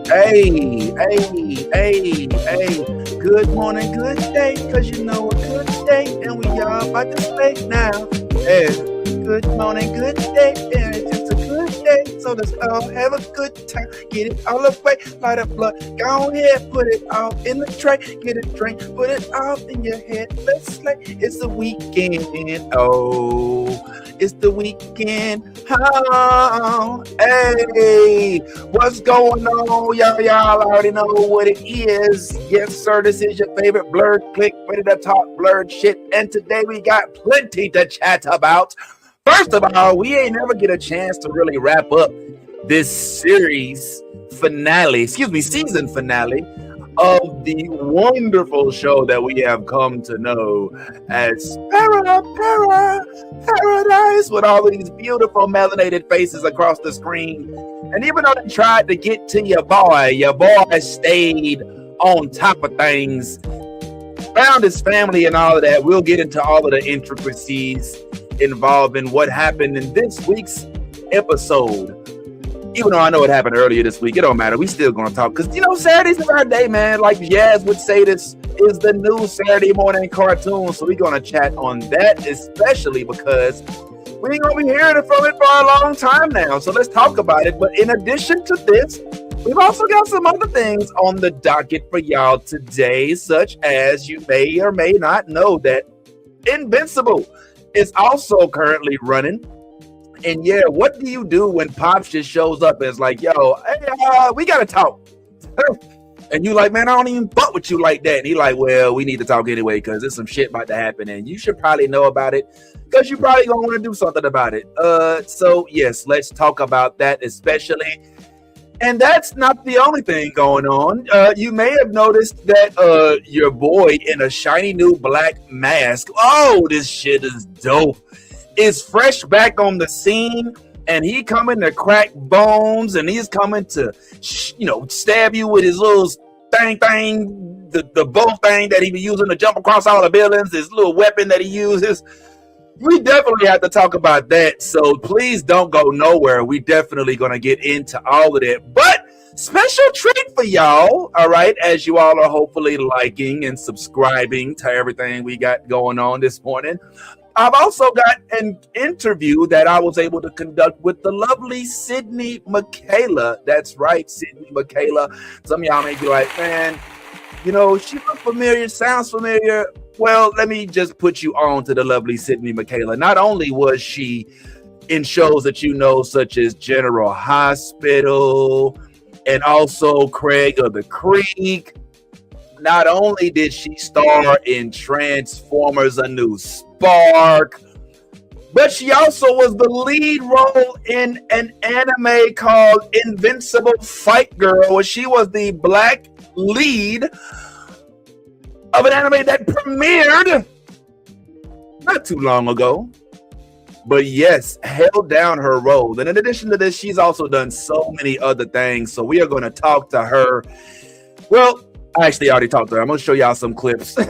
Hey. Good morning, good day, cause you know a good day, and we all about to play now. Hey, good morning, good day, and it's just a good day, so let's all have a good time. Get it all away, light up blood, go ahead, put it all in the tray, get a drink, put it all in your head, let's slay. It's the weekend, it's the weekend. Oh, hey, what's going on, y'all already know what it is. Yes, sir, this is your favorite blurred click, ready to talk blurred shit, and today we got plenty to chat about. First of all, we ain't never get a chance to really wrap up this season finale of the wonderful show that we have come to know as Paradise, with all of these beautiful melanated faces across the screen. And even though they tried to get to your boy stayed on top of things, found his family and all of that. We'll get into all of the intricacies involving what happened in this week's episode. Even though I know it happened earlier this week, it don't matter. We still gonna talk because Saturdays is our day, man. Like Jazz would say, this is the new Saturday morning cartoon. So we're gonna chat on that, especially because we ain't gonna be hearing from it for a long time now. So let's talk about it. But in addition to this, we've also got some other things on the docket for y'all today, such as you may or may not know that Invincible is also currently running. And yeah, what do you do when Pops just shows up and is like, yo, hey, we gotta talk? And you like, man, I don't even fuck with you like that. And he like, well, we need to talk anyway because there's some shit about to happen and you should probably know about it because you probably gonna want to do something about it. So yes, let's talk about that especially. And that's not the only thing going on. You may have noticed that your boy in a shiny new black mask, oh, this shit is dope, is fresh back on the scene, and he coming to crack bones, and he's coming to, stab you with his little thing, the bow thing that he be using to jump across all the buildings, his little weapon that he uses. We definitely have to talk about that, so please don't go nowhere. We definitely gonna get into all of that, but special treat for y'all, all right, as you all are hopefully liking and subscribing to everything we got going on this morning. I've also got an interview that I was able to conduct with the lovely Sydney Mikayla. That's right, Sydney Mikayla. Some of y'all may be like, man, she looks familiar, sounds familiar. Well, let me just put you on to the lovely Sydney Mikayla. Not only was she in shows that such as General Hospital and also Craig of the Creek, not only did she star in Transformers: A New Spark, but she also was the lead role in an anime called Invincible Fight Girl, where she was the black lead of an anime that premiered not too long ago. But yes, held down her role. And in addition to this, she's also done so many other things. So we are going to talk to her. Well, I actually already talked to her. I'm going to show y'all some clips. So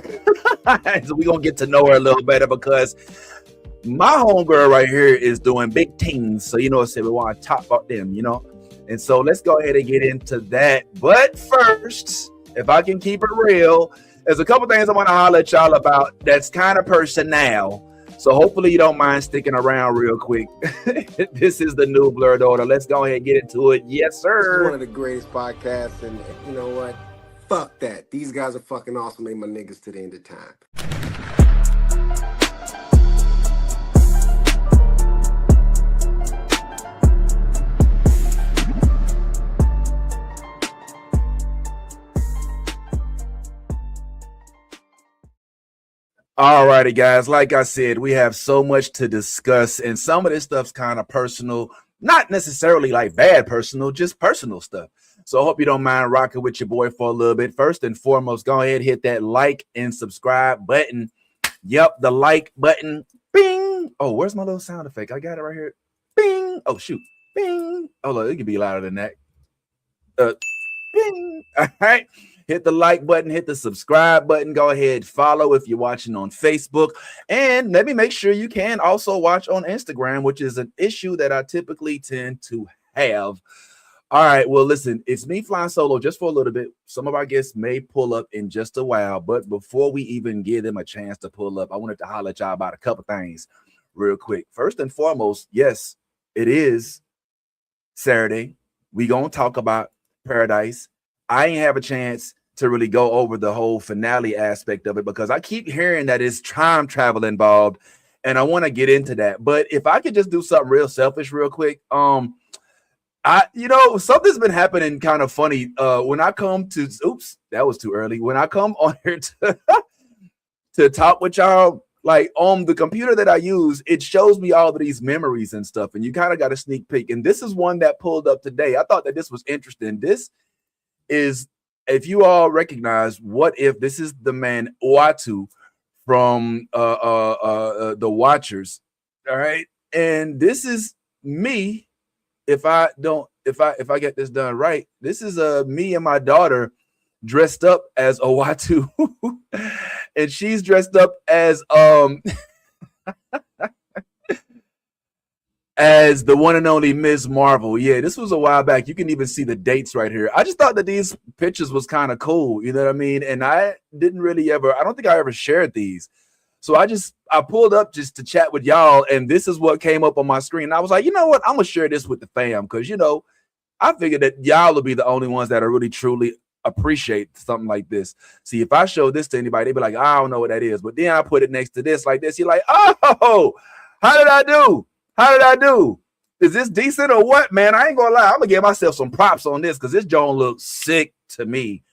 we're going to get to know her a little better because my homegirl right here is doing big things. So, we want to talk about them, And so let's go ahead and get into that. But first, if I can keep it real, there's a couple things I want to holler at y'all about that's kind of personal. So hopefully you don't mind sticking around real quick. This is the new Blurred Order. Let's go ahead and get into it. Yes, sir. This is one of the greatest podcasts, and you know what? Fuck that. These guys are fucking awesome. They my niggas to the end of time. All righty, guys. Like I said, we have so much to discuss, and some of this stuff's kind of personal, not necessarily like bad personal, just personal stuff. So I hope you don't mind rocking with your boy for a little bit. First and foremost, go ahead, hit that like and subscribe button. Yep, the like button. Bing. Oh, where's my little sound effect? I got it right here. Bing. Oh, shoot. Bing. Oh, look, it can be louder than that. Bing. All right. Hit the like button, hit the subscribe button. Go ahead, follow if you're watching on Facebook. And let me make sure you can also watch on Instagram, which is an issue that I typically tend to have. All right. Well, listen, it's me flying solo just for a little bit. Some of our guests may pull up in just a while, but before we even give them a chance to pull up, I wanted to holler at y'all about a couple things real quick. First and foremost, yes, it is Saturday. We gonna talk about Paradise. I ain't have a chance to really go over the whole finale aspect of it because I keep hearing that it's time travel involved, and I want to get into that. But if I could just do something real selfish, real quick, something's been happening kind of funny. When I come to, oops, that was too early. When I come on here to talk with y'all, like on the computer that I use, it shows me all of these memories and stuff, and you kind of got a sneak peek. And this is one that pulled up today. I thought that this was interesting. This is, if you all recognize, what if this is the man Uatu from the Watchers, all right? And this is me. If I get this done right, this is me and my daughter dressed up as Uatu, and she's dressed up as as the one and only Ms. Marvel. Yeah, this was a while back. You can even see the dates right here. I just thought that these pictures was kind of cool, you know what I mean? And I didn't really I don't think I ever shared these. So I pulled up just to chat with y'all, and this is what came up on my screen. I was like, you know what? I'm gonna share this with the fam because I figured that y'all will be the only ones that are really truly appreciate something like this. See, if I show this to anybody, they'd be like, I don't know what that is. But then I put it next to this like this. You're like, oh, how did I do? How did I do? Is this decent or what, man? I ain't gonna lie. I'm gonna give myself some props on this because this joint looks sick to me.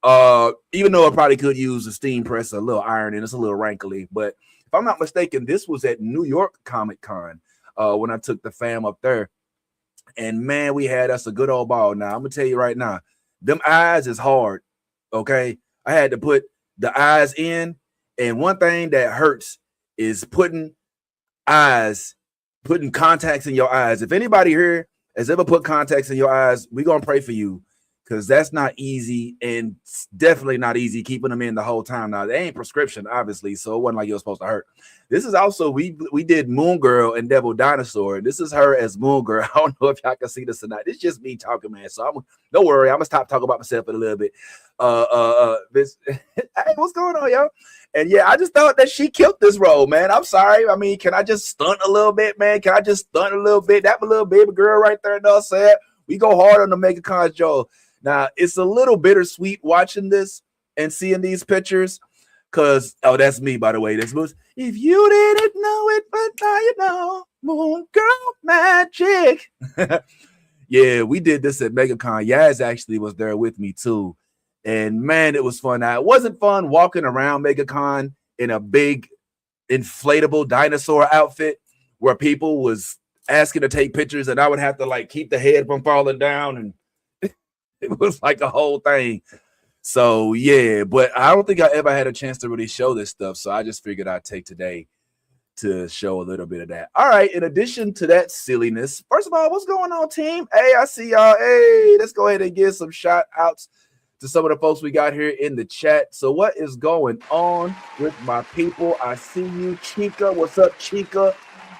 Even though I probably could use a steam press, a little iron, and it's a little wrinkly. But if I'm not mistaken, this was at New York Comic Con when I took the fam up there. And man, we had us a good old ball. Now, I'm gonna tell you right now, them eyes is hard. Okay. I had to put the eyes in, and one thing that hurts is putting contacts in your eyes. If anybody here has ever put contacts in your eyes, we're gonna pray for you. Because that's not easy, and it's definitely not easy keeping them in the whole time. Now, they ain't prescription, obviously, so it wasn't like it was supposed to hurt. This is also, we did Moon Girl and Devil Dinosaur. This is her as Moon Girl. I don't know if y'all can see this tonight. It's just me talking, man. So don't worry, I'm gonna stop talking about myself in a little bit. Hey, what's going on, yo? And yeah, I just thought that she killed this role, man. I'm sorry. I mean, can I just stunt a little bit, man? Can I just stunt a little bit? That little baby girl right there, no sad. We go hard on the MegaCon, Joe. Now, it's a little bittersweet watching this and seeing these pictures because, that's me, by the way. This was, if you didn't know it, but now you know, Moon Girl Magic. Yeah, we did this at MegaCon. Yaz actually was there with me, too. And, man, it was fun. Now, it wasn't fun walking around MegaCon in a big inflatable dinosaur outfit where people was asking to take pictures, and I would have to, keep the head from falling down, and it was like a whole thing. So, yeah, but I don't think I ever had a chance to really show this stuff. So I just figured I'd take today to show a little bit of that. All right. In addition to that silliness, first of all, what's going on, team? Hey, I see y'all. Hey, let's go ahead and give some shout outs to some of the folks we got here in the chat. So what is going on with my people? I see you, Chica. What's up, Chica?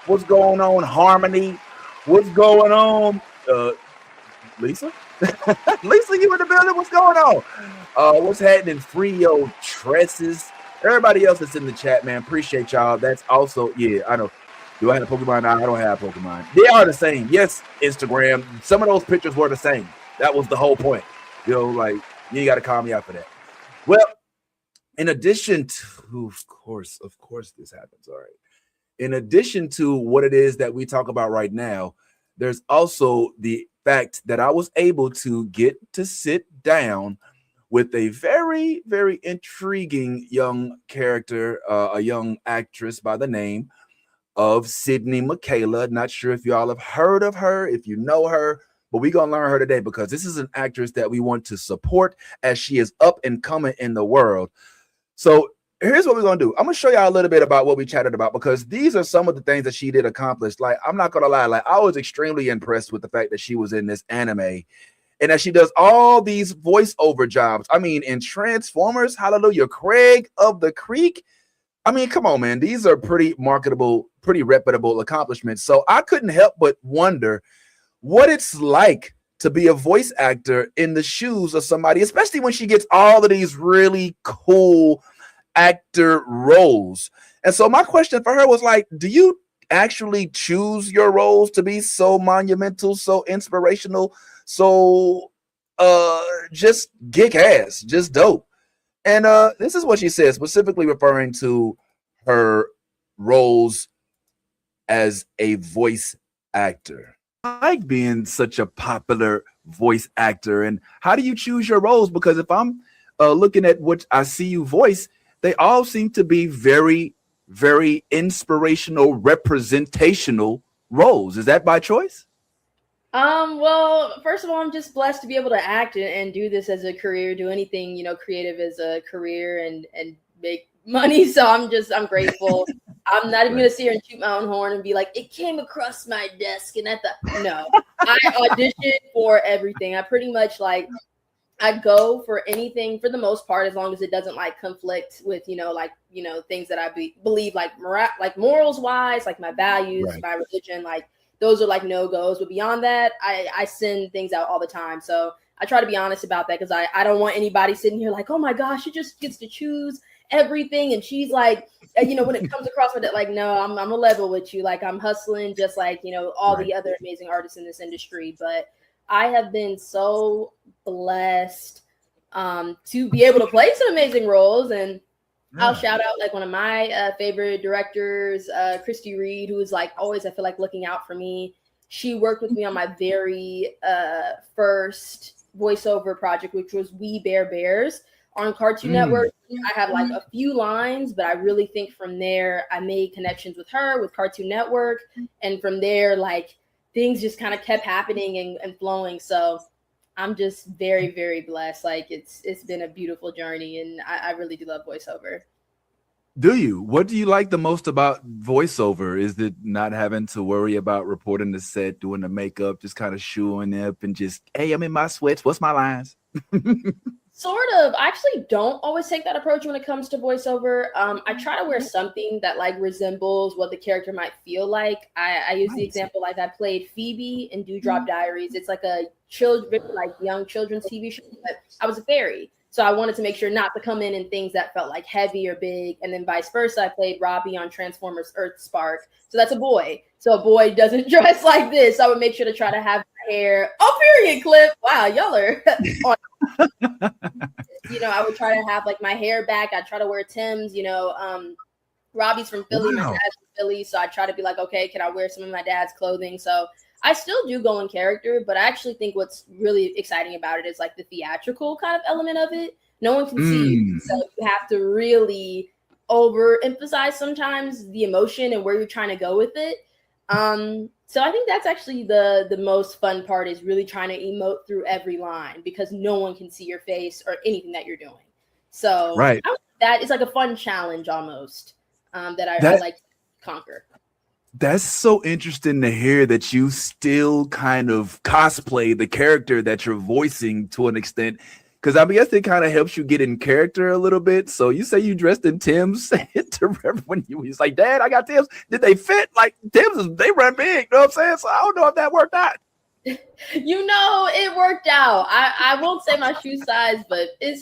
What's going on, Harmony? What's going on, Lisa? Lisa, you in the building? What's going on? What's happening? Frio Tresses. Everybody else that's in the chat, man. Appreciate y'all. That's also, yeah, I know. Do I have a Pokemon? No, I don't have Pokemon. They are the same. Yes, Instagram. Some of those pictures were the same. That was the whole point. You ain't got to call me out for that. Well, in addition to, of course, this happens. All right. In addition to what it is that we talk about right now, there's also the fact that I was able to get to sit down with a very, very intriguing young character, a young actress by the name of Sydney Mikayla. Not sure if y'all have heard of her, if you know her, but we're going to learn her today because this is an actress that we want to support as she is up and coming in the world. So here's what we're going to do. I'm going to show y'all a little bit about what we chatted about because these are some of the things that she did accomplish. I'm not going to lie. I was extremely impressed with the fact that she was in this anime and that she does all these voiceover jobs. I mean, in Transformers, hallelujah, Craig of the Creek. I mean, come on, man. These are pretty marketable, pretty reputable accomplishments. So I couldn't help but wonder what it's like to be a voice actor in the shoes of somebody, especially when she gets all of these really cool actor roles. And so my question for her was like, do you actually choose your roles to be so monumental, so inspirational, so just kick ass, just dope? And this is what she said, specifically referring to her roles as a voice actor. I like being such a popular voice actor. And how do you choose your roles? Because if I'm looking at what I see you voice, they all seem to be very, very inspirational, representational roles. Is that by choice? Well, first of all, I'm just blessed to be able to act and do this as a career, do anything, creative as a career and make money. So I'm grateful. I'm not even gonna sit here and shoot my own horn and be like, it came across my desk and no. I audition for everything. I pretty much I go for anything for the most part, as long as it doesn't conflict with, things that I believe like morals wise, like my values, right, my religion, those are no-goes. But beyond that, I send things out all the time. So I try to be honest about that, because I don't want anybody sitting here like, oh my gosh, she just gets to choose everything. And she's when it comes across with it, no, I'm a level with you. I'm hustling just all right, the other amazing artists in this industry. But I have been so blessed to be able to play some amazing roles. And I'll shout out one of my favorite directors, Christy Reed, who is always, I feel looking out for me. She worked with me on my very first voiceover project, which was We Bare Bears on Cartoon Network. I have a few lines, but I really think from there I made connections with her, with Cartoon Network, and from there things just kind of kept happening and flowing. So I'm just very, very blessed. It's been a beautiful journey, and I really do love voiceover. Do you? What do you like the most about voiceover? Is it not having to worry about reporting the set, doing the makeup, just kind of shooing up and just, hey, I'm in my sweats. What's my lines? Sort of. I actually don't always take that approach when it comes to voiceover. I try to wear something that resembles what the character might feel like. I use the example, I played Phoebe in Dewdrop Diaries. It's a young children's TV show, but I was a fairy. So I wanted to make sure not to come in things that felt heavy or big. And then vice versa, I played Robbie on Transformers Earth Spark. So that's a boy. So a boy doesn't dress like this. So I would make sure to try to have hair. Oh, period, Clip. Wow, y'all are on. I would try to have my hair back. I try to wear Tim's, Robbie's from Philly, wow, my dad's from Philly. So I try to be okay, can I wear some of my dad's clothing? So I still do go in character, but I actually think what's really exciting about it is the theatrical kind of element of it. No one can see you, so you have to really overemphasize sometimes the emotion and where you're trying to go with it. So I think that's actually the most fun part, is really trying to emote through every line, because no one can see your face or anything that you're doing. So right, that is a fun challenge almost that I like to conquer. That's so interesting to hear that you still kind of cosplay the character that you're voicing to an extent, because I guess it kind of helps you get in character a little bit. So you say you dressed in Tim's to when you was like, Dad, I got Tim's. Did they fit? Tim's, they run big. You know what I'm saying? So I don't know if that worked out. It worked out. I won't say my shoe size, but it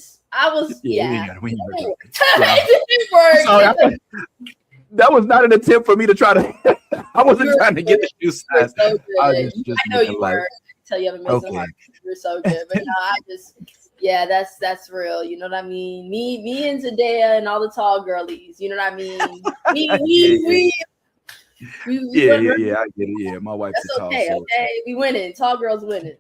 didn't work. Sorry, that was not an attempt for me to try to. I wasn't trying to get the shoe size. So I know you were. Until you have a amazing heart. You're so good. But no, that's real. You know what I mean? Me and Zendaya and all the tall girlies. You know what I mean? We I get it. Yeah, my wife's that's tall. Okay, so. Okay. We winning. Tall girls winning.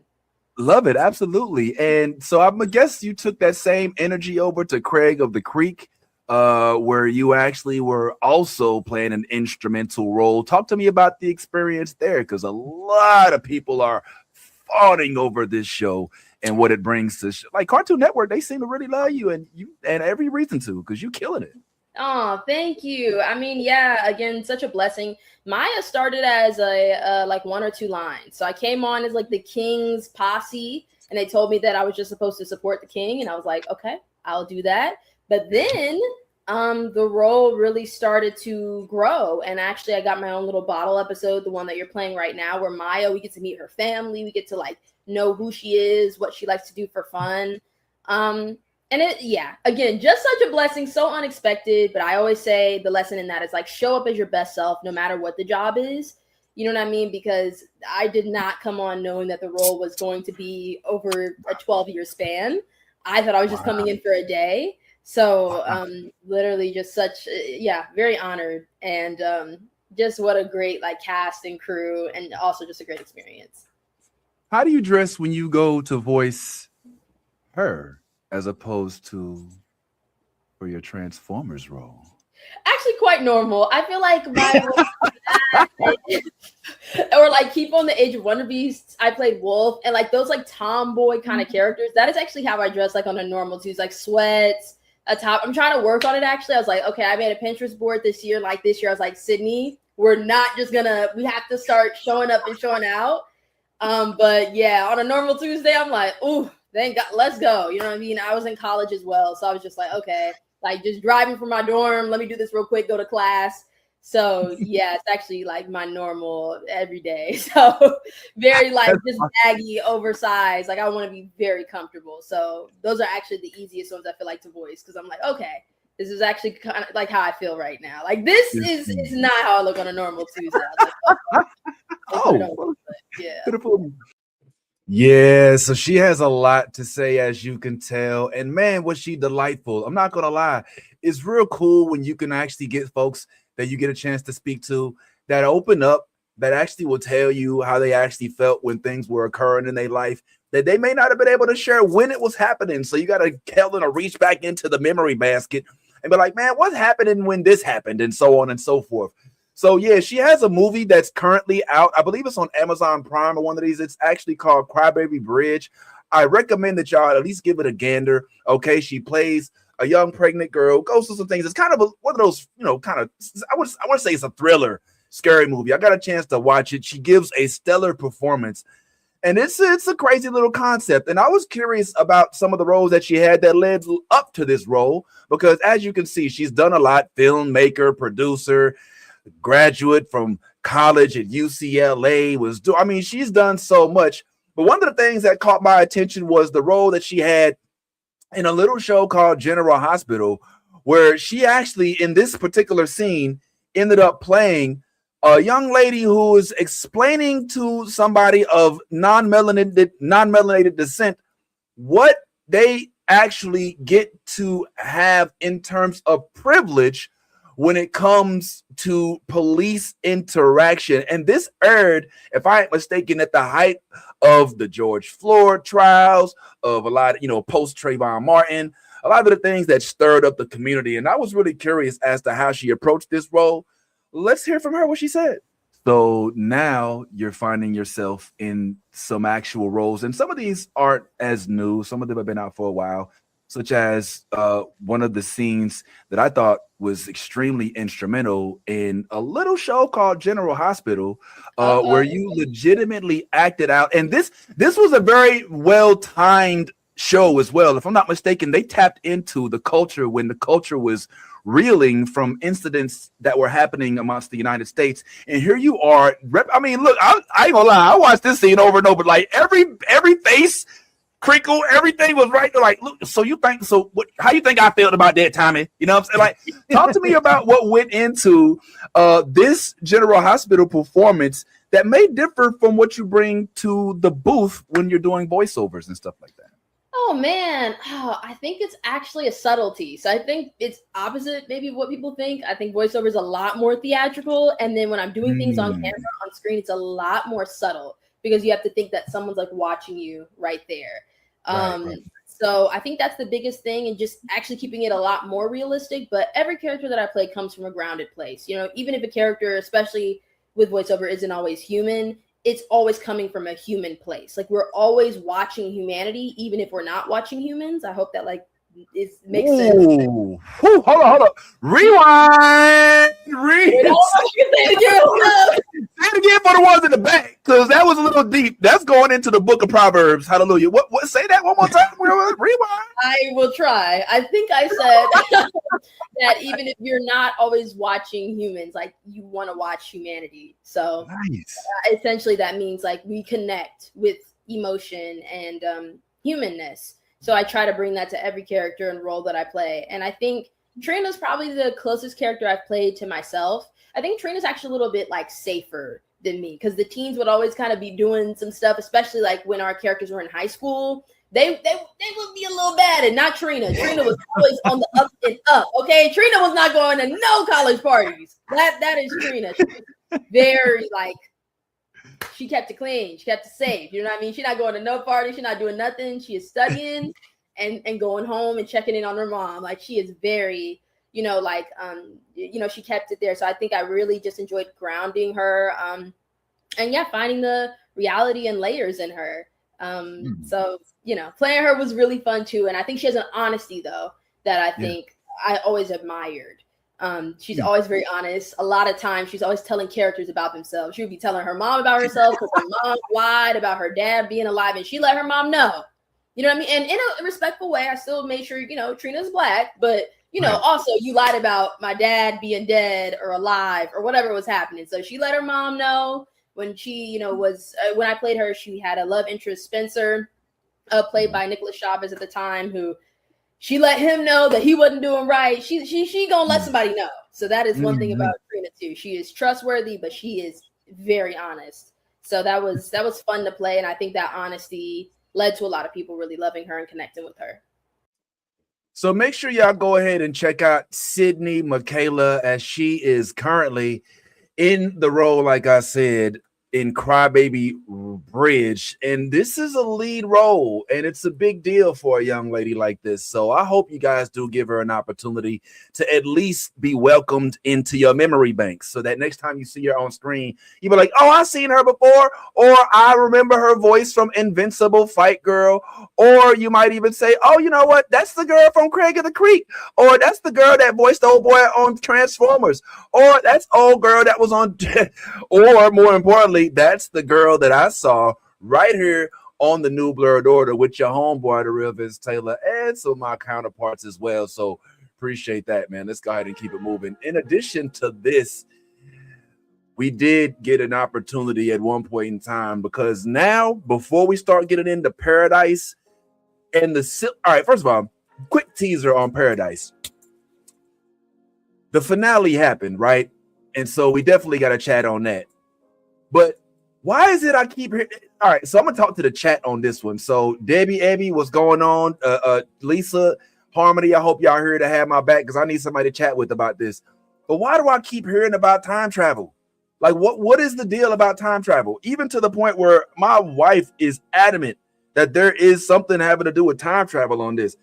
Love it, absolutely. And so I guess you took that same energy over to Craig of the Creek, where you actually were also playing an instrumental role. Talk to me about the experience there, because a lot of people are fawning over this show and what it brings to Cartoon Network. They seem to really love you, and every reason to, because you're killing it. Oh, thank you. I mean, yeah, again, such a blessing. Maya started as a 1 or 2 lines. So I came on as the King's posse, and they told me that I was just supposed to support the King, and I was like, okay, I'll do that. But then the role really started to grow, and actually I got my own little bottle episode, the one that you're playing right now, where Maya, we get to meet her family, we get to know who she is, what she likes to do for fun. And again, just such a blessing, so unexpected. But I always say the lesson in that is like, show up as your best self, no matter what the job is. You know what I mean? Because I did not come on knowing that the role was going to be over a 12-year span. I thought I was just coming in for a day. So literally just such, very honored. And just what a great like cast and crew, and also just a great experience. How do you dress when you go to voice her as opposed to for your Transformers role? Actually quite normal. I feel like my or like Keep on the Edge of Wonder Beast, I played Wolf, and like those like tomboy kind of characters, that is actually how I dress like on a normal Tuesday, like sweats, a top. I'm trying to work on it actually. I was like, okay, I made a Pinterest board this year. Like this year I was like, Sydney, we have to start showing up and showing out. But yeah, on a normal Tuesday, I'm like, ooh, thank God, let's go. You know what I mean? I was in college as well. So I was just like, okay, like just driving from my dorm. Let me do this real quick, go to class. So yeah, it's actually like my normal every day. So very like just baggy, oversized. Like I want to be very comfortable. So those are actually the easiest ones I feel like to voice, because I'm like, okay, this is actually kind of like how I feel right now. Like this is not how I look on a normal Tuesday. Beautiful. Yeah, so she has a lot to say, as you can tell. And man, was she delightful. I'm not going to lie. It's real cool when you can actually get folks that you get a chance to speak to that open up, that actually will tell you how they actually felt when things were occurring in their life that they may not have been able to share when it was happening. So you got to tell them to reach back into the memory basket and be like, man, what's happening when this happened, and so on and so forth. So yeah, she has a movie that's currently out. I believe it's on Amazon Prime or one of these. It's actually called Crybaby Bridge. I recommend that y'all at least give it a gander. Okay, she plays a young pregnant girl, goes through some things. It's kind of one of those, kind of, I want to say it's a thriller, scary movie. I got a chance to watch it. She gives a stellar performance, and it's a crazy little concept. And I was curious about some of the roles that she had that led up to this role, because as you can see, she's done a lot: filmmaker, producer, graduate from college at UCLA. She's done so much. But one of the things that caught my attention was the role that she had in a little show called General Hospital, where she actually, in this particular scene, ended up playing a young lady who was explaining to somebody of non-melanated descent what they actually get to have in terms of privilege when it comes to police interaction. And this aired, if I ain't mistaken, at the height of the George Floyd trials, of a lot of, post Trayvon Martin, a lot of the things that stirred up the community. And I was really curious as to how she approached this role. Let's hear from her what she said. So now you're finding yourself in some actual roles, and some of these aren't as new. Some of them have been out for a while, such as one of the scenes that I thought was extremely instrumental in a little show called General Hospital, where you legitimately acted out. And this was a very well-timed show as well. If I'm not mistaken, they tapped into the culture when the culture was reeling from incidents that were happening amongst the United States. And here you are. Look, I ain't gonna lie. I watched this scene over and over. Like every face crinkle, everything was right there. Like, look, how you think I felt about that, Tommy? You know what I'm saying? Like, talk to me about what went into this General Hospital performance that may differ from what you bring to the booth when you're doing voiceovers and stuff like that. Oh man, I think it's actually a subtlety. So I think it's opposite maybe of what people think. I think voiceover is a lot more theatrical, and then when I'm doing things on camera, on screen, it's a lot more subtle, because you have to think that someone's like watching you right there. Right. So I think that's the biggest thing, and just actually keeping it a lot more realistic. But every character that I play comes from a grounded place. Even if a character, especially with voiceover, isn't always human, it's always coming from a human place. Like, we're always watching humanity, even if we're not watching humans. I hope that makes sense. Ooh, hold on. Rewind. Say it again for the ones in the back, because that was a little deep. That's going into the book of Proverbs. Hallelujah. What? Say that one more time. Rewind. I will try. I think I said that even if you're not always watching humans, like, you want to watch humanity. So nice. Essentially that means like we connect with emotion and humanness. So I try to bring that to every character and role that I play. And I think Trina's probably the closest character I've played to myself. I think Trina's actually a little bit like safer than me, because the teens would always kind of be doing some stuff, especially like when our characters were in high school. They would be a little bad, and not Trina. Trina was always on the up and up. Okay, Trina was not going to no college parties. That is Trina. She was very like, she kept it clean. She kept it safe. You know what I mean? She's not going to no party. She's not doing nothing. She is studying and going home and checking in on her mom. Like, she is very, you know, like, you know, she kept it there. So I think I really just enjoyed grounding her. And yeah, finding the reality and layers in her. So, you know, playing her was really fun too. And I think she has an honesty though, that I think I always admired. She's always very honest. A lot of times she's always telling characters about themselves. She would be telling her mom about herself because her mom lied about her dad being alive, and she let her mom know. You know what I mean? And in a respectful way, I still made sure, you know, Trina's Black, but you know, also you lied about my dad being dead or alive or whatever was happening. So she let her mom know. When she, you know, was when I played her, she had a love interest, Spencer, played by Nicholas Chavez at the time, who she let him know that he wasn't doing right. She gonna let somebody know. So that is one thing about Trina too. She is trustworthy, but she is very honest. So that was fun to play, and I think that honesty led to a lot of people really loving her and connecting with her. So make sure y'all go ahead and check out Sydney Mikayla, as she is currently in the role, like I said, in Crybaby Bridge. And this is a lead role, and it's a big deal for a young lady like this. So I hope you guys do give her an opportunity to at least be welcomed into your memory banks, so that next time you see her on screen, you be like, oh, I've seen her before, or I remember her voice from Invincible Fight Girl. Or you might even say, oh, you know what? That's the girl from Craig of the Creek. Or that's the girl that voiced the old boy on Transformers. Or that's old girl that was on, or more importantly, that's the girl that I saw right here on the New Blurred Order with your homeboy, the real Vince Taylor, and some of my counterparts as well. So appreciate that, man. Let's go ahead and keep it moving. In addition to this, we did get an opportunity at one point in time, because now, before we start getting into Paradise and the, all right, first of all, quick teaser on Paradise. The finale happened, right? And so we definitely got to chat on that. But why is it I keep hearing? All right, so I'm gonna talk to the chat on this one. So Debbie, Abby, what's going on? Lisa, Harmony, I hope y'all here to have my back, because I need somebody to chat with about this. But why do I keep hearing about time travel? Like, what is the deal about time travel? Even to the point where my wife is adamant that there is something having to do with time travel on this.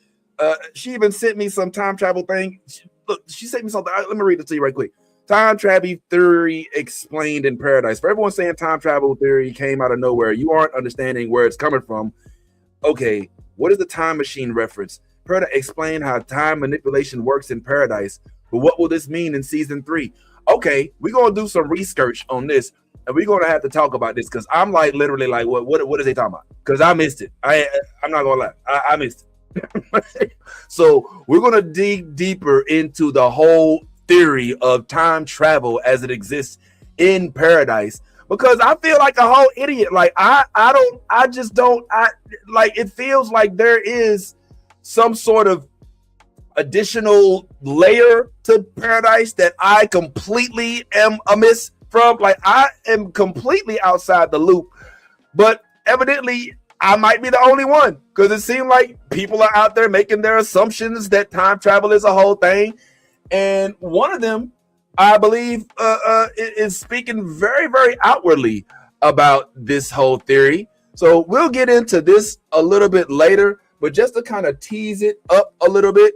She even sent me some time travel thing. She sent me something. Let me read it to you right quick. Time travel theory explained in Paradise. For everyone saying time travel theory came out of nowhere, you aren't understanding where it's coming from. Okay, what is the time machine reference? Paradise explain how time manipulation works in Paradise, but what will this mean in season 3? Okay, we're gonna do some research on this, and we're gonna have to talk about this, because I'm like literally like, what is they talking about? Because I missed it. I'm not gonna lie, I missed it. So we're gonna dig deeper into the whole theory of time travel as it exists in Paradise, because I feel like a whole idiot. Like I it feels like there is some sort of additional layer to Paradise that I completely am amiss from. Like, I am completely outside the loop, but evidently I might be the only one, because it seems like people are out there making their assumptions that time travel is a whole thing. And one of them, I believe, is speaking very, very outwardly about this whole theory. So we'll get into this a little bit later, but just to kind of tease it up a little bit,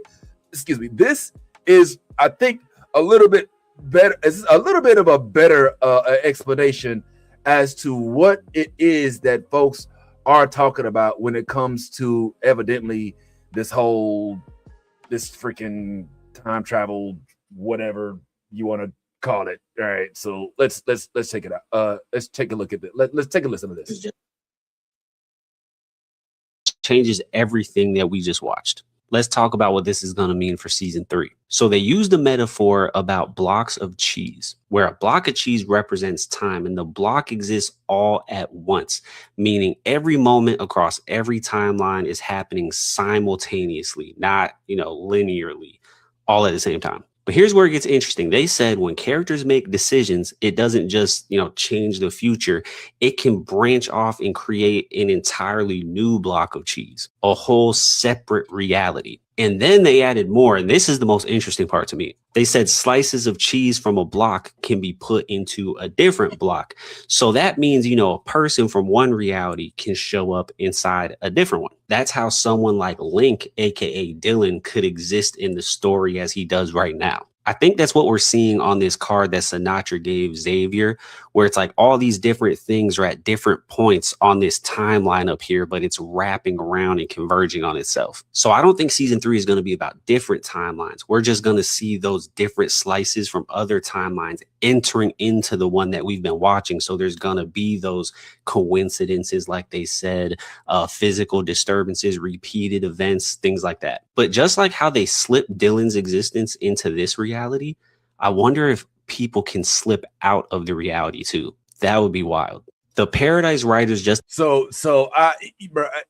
excuse me, this is, I think, a little bit better. It's a little bit of a better explanation as to what it is that folks are talking about when it comes to evidently this freaking time travel, whatever you want to call it. All right, so let's take it out. Let's take a look at it. Let's take a listen to this. Changes everything that we just watched. let's talk about what this is going to mean for season 3. So they used a metaphor about blocks of cheese, where a block of cheese represents time and the block exists all at once, meaning every moment across every timeline is happening simultaneously, not, linearly, all at the same time. But here's where it gets interesting. They said when characters make decisions, it doesn't just, change the future. It can branch off and create an entirely new block of cheese, a whole separate reality. And then they added more, and this is the most interesting part to me. They said slices of cheese from a block can be put into a different block. So that means, a person from one reality can show up inside a different one. That's how someone like Link, aka Dylan, could exist in the story as he does right now. I think that's what we're seeing on this card that Sinatra gave Xavier, where it's like all these different things are at different points on this timeline up here, but it's wrapping around and converging on itself. So I don't think season 3 is going to be about different timelines. We're just going to see those different slices from other timelines entering into the one that we've been watching. So there's going to be those coincidences, like they said, physical disturbances, repeated events, things like that. But just like how they slipped Dylan's existence into this reality, I wonder if people can slip out of the reality too. That would be wild. The Paradise writers just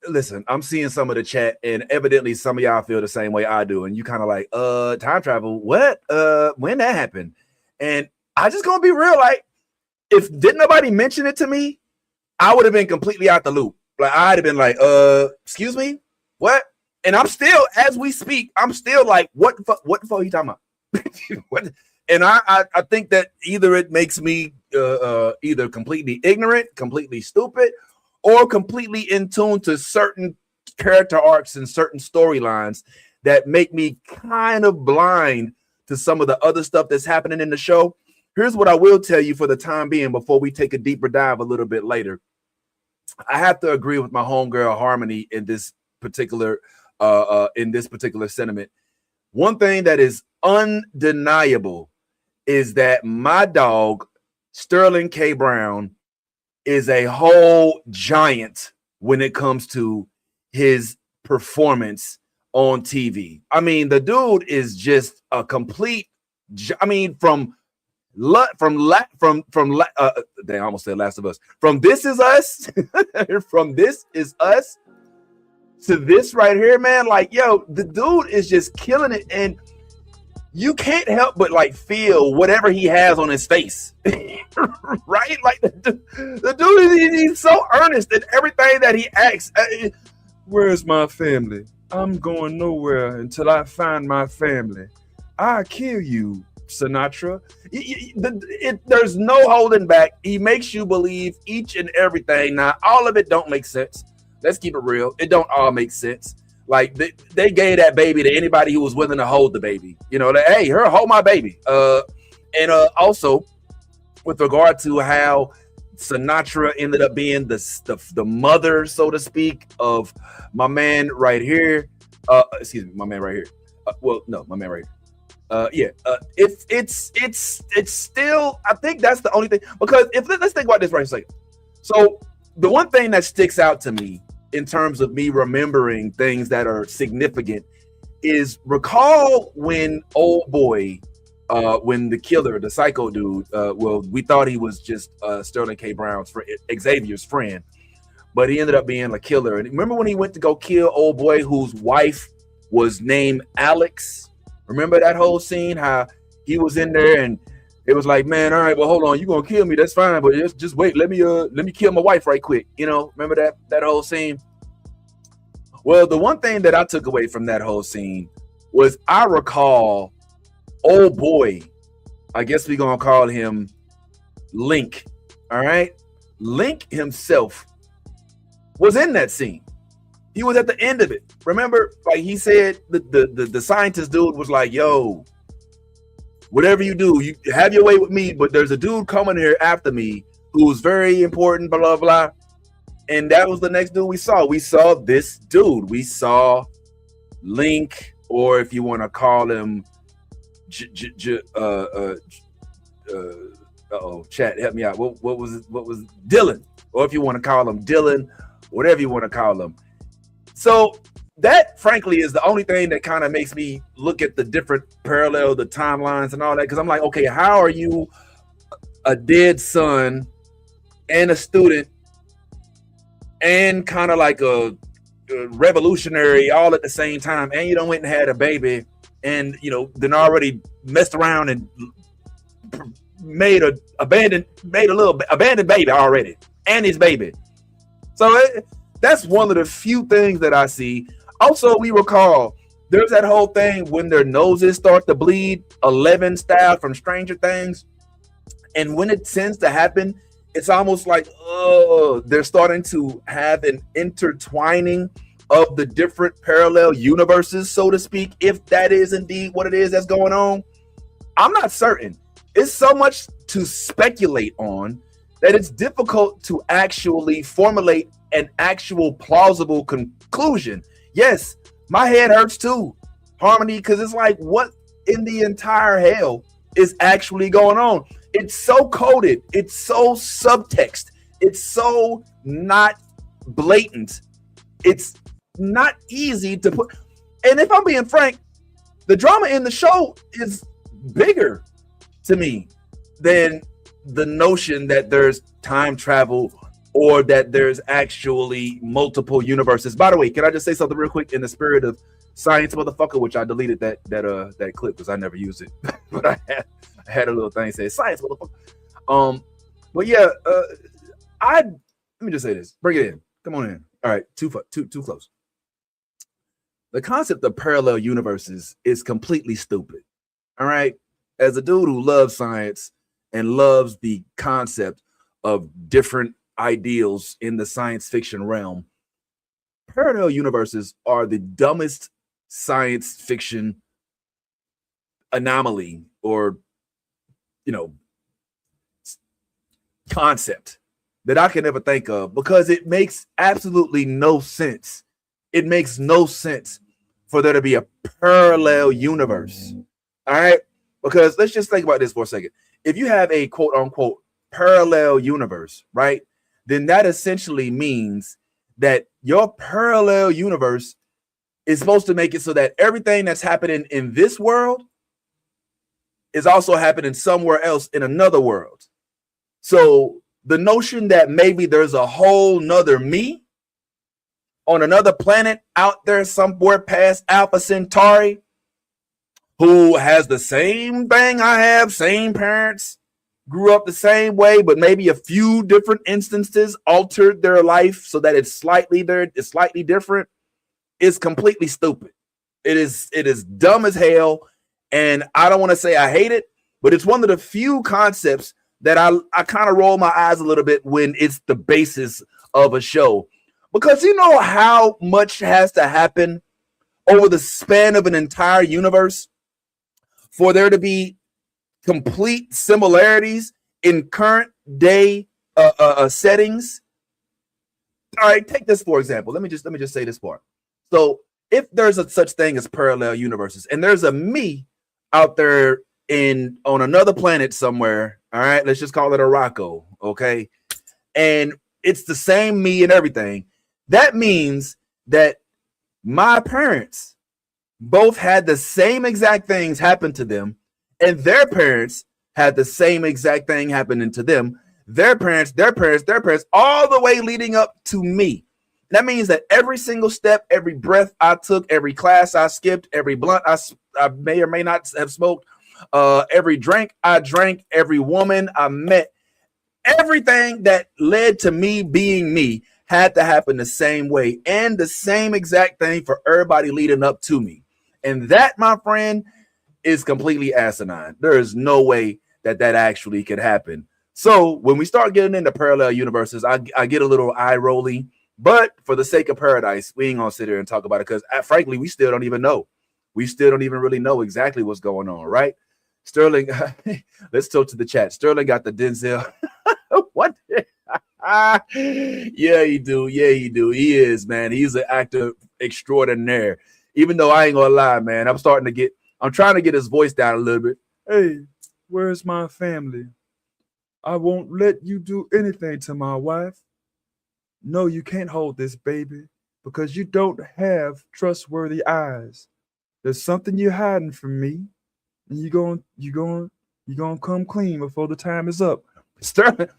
listen, I'm seeing some of the chat, and evidently some of y'all feel the same way I do, and you kind of like, time travel, what? When that happened? And I just gonna be real, like, if didn't nobody mention it to me, I would have been completely out the loop. Like, I'd have been like, excuse me, what? And I'm still, as we speak, I'm still like, what the fuck are you talking about? What? And I think that either it makes me either completely ignorant, completely stupid, or completely in tune to certain character arcs and certain storylines that make me kind of blind to some of the other stuff that's happening in the show. Here's what I will tell you for the time being before we take a deeper dive a little bit later. I have to agree with my homegirl Harmony in this particular sentiment. One thing that is undeniable is that my dog Sterling K. Brown is a whole giant when it comes to his performance on TV. I mean, the dude is just a complete. I mean, I almost said Last of Us. From This Is Us, from This Is Us to this right here, man. Like, yo, the dude is just killing it, and you can't help but like feel whatever he has on his face, right? Like the dude, he's so earnest in everything that he acts. Where's my family? I'm going nowhere until I find my family. I'll kill you, Sinatra. There's no holding back. He makes you believe each and everything. Now, all of it don't make sense. Let's keep it real. It don't all make sense. Like they gave that baby to anybody who was willing to hold the baby. Like, hey, hold my baby. And also with regard to how Sinatra ended up being the mother, so to speak, of my man right here. Excuse me, my man right here. My man right here. It's still, I think that's the only thing, because let's think about this right a second. So the one thing that sticks out to me in terms of me remembering things that are significant is recall when old boy, when the killer, the psycho dude, we thought he was just Sterling K. Brown's friend, Xavier's friend, but he ended up being a killer. And remember when he went to go kill old boy whose wife was named Alex? Remember that whole scene, how he was in there and it was like, man, all right, well, hold on, you're gonna kill me, that's fine, but just wait, let me kill my wife right quick. Remember that whole scene? Well, the one thing that I took away from that whole scene was I recall old boy, I guess we're gonna call him Link. All right, Link himself was in that scene. He was at the end of it. Remember, like he said, the scientist dude was like, yo, whatever you do, you have your way with me, but there's a dude coming here after me who's very important, blah, blah, blah. And that was the next dude we saw. We saw this dude. We saw Link, or if you want to call him, chat, help me out. What was Dylan? Or if you want to call him Dylan, whatever you want to call him. So that frankly is the only thing that kind of makes me look at the different the timelines and all that, because I'm like, okay, how are you a dead son and a student and kind of like a revolutionary all at the same time, and you don't went and had a baby, and you know then already messed around and made a abandoned baby already and his baby. So that's one of the few things that I see. Also, we recall there's that whole thing when their noses start to bleed, 11 style from Stranger Things, and when it tends to happen, it's almost like they're starting to have an intertwining of the different parallel universes, so to speak, if that is indeed what it is that's going on. I'm not certain. It's so much to speculate on that it's difficult to actually formulate an actual plausible conclusion. Yes, my head hurts too, Harmony, because it's like, what in the entire hell is actually going on? It's so coded. It's so subtext. It's so not blatant. It's not easy to put. And if I'm being frank, the drama in the show is bigger to me than the notion that there's time travel or that there's actually multiple universes. By the way, can I just say something real quick in the spirit of science, motherfucker, which I deleted that clip because I never used it, but I had a little thing say science, motherfucker. But yeah, let me just say this. Bring it in. Come on in. All right, too close. The concept of parallel universes is completely stupid. All right, as a dude who loves science and loves the concept of different ideals in the science fiction realm, parallel universes are the dumbest science fiction anomaly or, concept that I can ever think of, because it makes absolutely no sense. It makes no sense for there to be a parallel universe. All right, because let's just think about this for a second. If you have a quote unquote parallel universe, right, then that essentially means that your parallel universe is supposed to make it so that everything that's happening in this world is also happening somewhere else in another world. So the notion that maybe there's a whole nother me on another planet out there somewhere past Alpha Centauri who has the same thing I have, same parents, grew up the same way, but maybe a few different instances altered their life so that it's slightly different, is completely stupid. It is dumb as hell, and I don't want to say I hate it, but it's one of the few concepts that I kind of roll my eyes a little bit when it's the basis of a show, because you know how much has to happen over the span of an entire universe for there to be complete similarities in current day settings. All right, take this for example. Let me just say this part. So if there's a such thing as parallel universes, and there's a me out there on another planet somewhere, all right, let's just call it a Rocco, okay, and it's the same me and everything, that means that my parents both had the same exact things happen to them, and their parents had the same exact thing happening to them, their parents, all the way leading up to me. That means that every single step, every breath I took, every class I skipped, every blunt I may or may not have smoked, every drink I drank, every woman I met, everything that led to me being me had to happen the same way, and the same exact thing for everybody leading up to me. And that, my friend, is completely asinine. There is no way that actually could happen. So when we start getting into parallel universes, I get a little eye rolly. But for the sake of paradise, we ain't gonna sit here and talk about it, because frankly, we still don't even know. We still don't even really know exactly what's going on, right? Sterling, let's talk to the chat. Sterling got the Denzel. What? Yeah, he do. He is, man. He's an actor extraordinaire. Even though I ain't gonna lie, man, I'm trying to get his voice down a little bit. Hey, where's my family? I won't let you do anything to my wife. No, you can't hold this baby. because you don't have trustworthy eyes. There's something you're hiding from me, and you're gonna come clean before the time is up. Sterling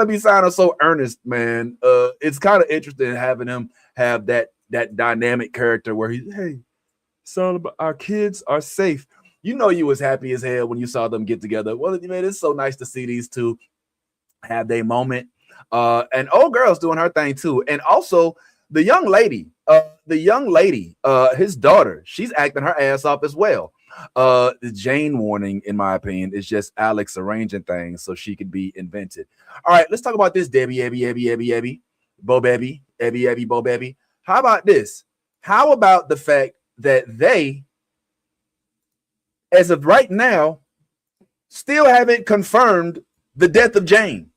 be sounding so earnest, man. It's kind of interesting having him have that dynamic character where hey, it's all about our kids are safe. You know, you was happy as hell when you saw them get together. Well, man, it's so nice to see these two have their moment. And old girl's doing her thing too. And also the young lady, his daughter, she's acting her ass off as well. The Jane warning, in my opinion, is just Alex arranging things so she could be invented. All right, let's talk about this, Debbie, Bo Baby. How about this? How about the fact that they, as of right now, still haven't confirmed the death of Jane?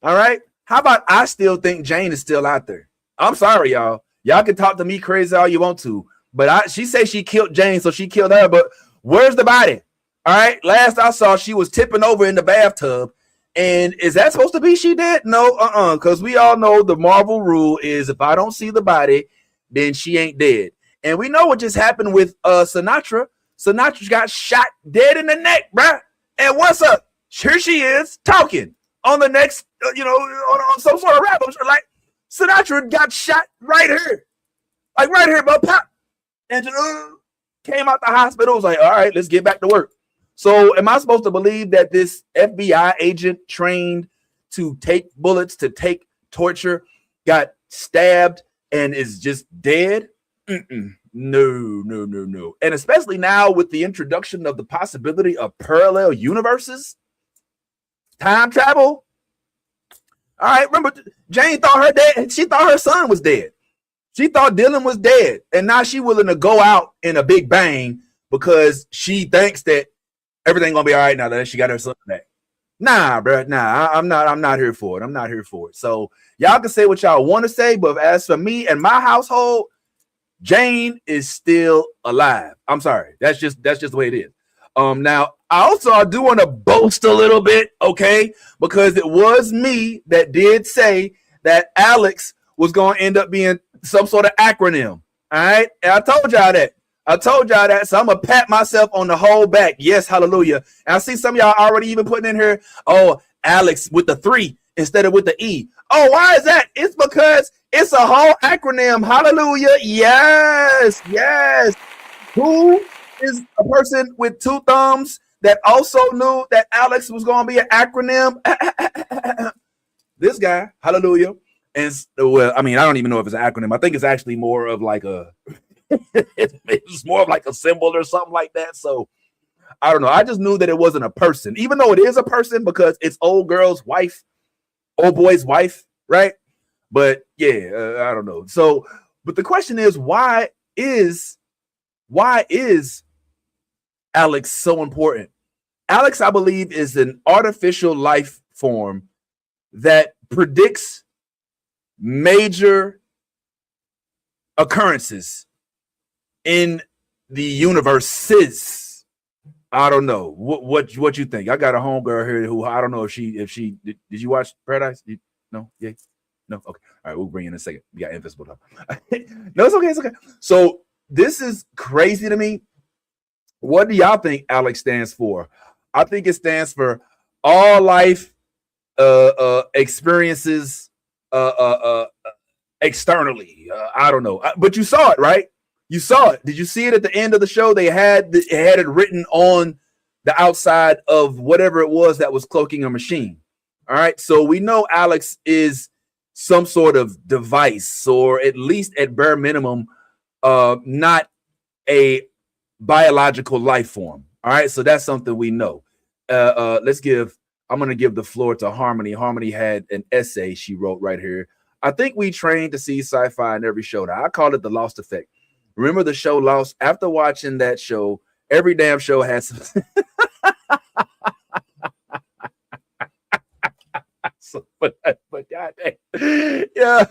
All right. How about I still think Jane is still out there? I'm sorry, y'all. Y'all can talk to me crazy all you want to, but she say she killed Jane, so she killed her. But where's the body? All right. Last I saw, she was tipping over in the bathtub. And is that supposed to be she did? No, because we all know the Marvel rule is if I don't see the body, then she ain't dead. And we know what just happened with Sinatra. Sinatra got shot dead in the neck, bruh. And what's up? Here she is talking on the next, on some sort of rap. Like, Sinatra got shot right here. Like right here, but pop. And came out the hospital. Was like, all right, let's get back to work. So am I supposed to believe that this FBI agent trained to take bullets, to take torture, got stabbed and is just dead? No. And especially now with the introduction of the possibility of parallel universes, time travel. All right, remember, Jane thought her dad, she thought her son was dead. She thought Dylan was dead. And now she's willing to go out in a big bang because she thinks that everything gonna be all right now that she got her son back. Nah, bro. Nah, I'm not here for it. I'm not here for it. So y'all can say what y'all want to say, but as for me and my household, Jane is still alive. I'm sorry. That's just the way it is. Now I do want to boast a little bit, okay? Because it was me that did say that Alex was gonna end up being some sort of acronym. All right. And I told y'all that. So I'm gonna pat myself on the whole back. Yes, hallelujah. And I see some of y'all already even putting in here, oh, Alex with the 3 instead of with the E. Oh, why is that? It's because it's a whole acronym. Hallelujah. Yes. Who is a person with 2 thumbs that also knew that Alex was gonna be an acronym? This guy, hallelujah. And well, I mean, I don't even know if it's an acronym. I think it's actually more of like it's more of like a symbol or something like that. So I don't know. I just knew that it wasn't a person, even though it is a person because it's old girl's wife, old boy's wife, right? But yeah, I don't know. So, but the question is, why is Alex so important? Alex, I believe, is an artificial life form that predicts major occurrences in the universes. I don't know what you think. I got a homegirl here who I don't know if she did you watch Paradise? No, yeah, no. Okay, all right, we'll bring you in a second. We got Invincible though. No, it's okay. So this is crazy to me. What do y'all think Alex stands for? I think it stands for all life experiences externally. I don't know, but you saw it, right? You saw it. Did you see it at the end of the show? They had it written on the outside of whatever it was that was cloaking a machine. All right. So we know Alex is some sort of device, or at least at bare minimum, not a biological life form. All right. So that's something we know. I'm going to give the floor to Harmony. Harmony had an essay she wrote right here. I think we trained to see sci-fi in every show. Now, I call it the Lost effect. Remember the show Lost? After watching that show, every damn show has some... but goddamn. Yeah.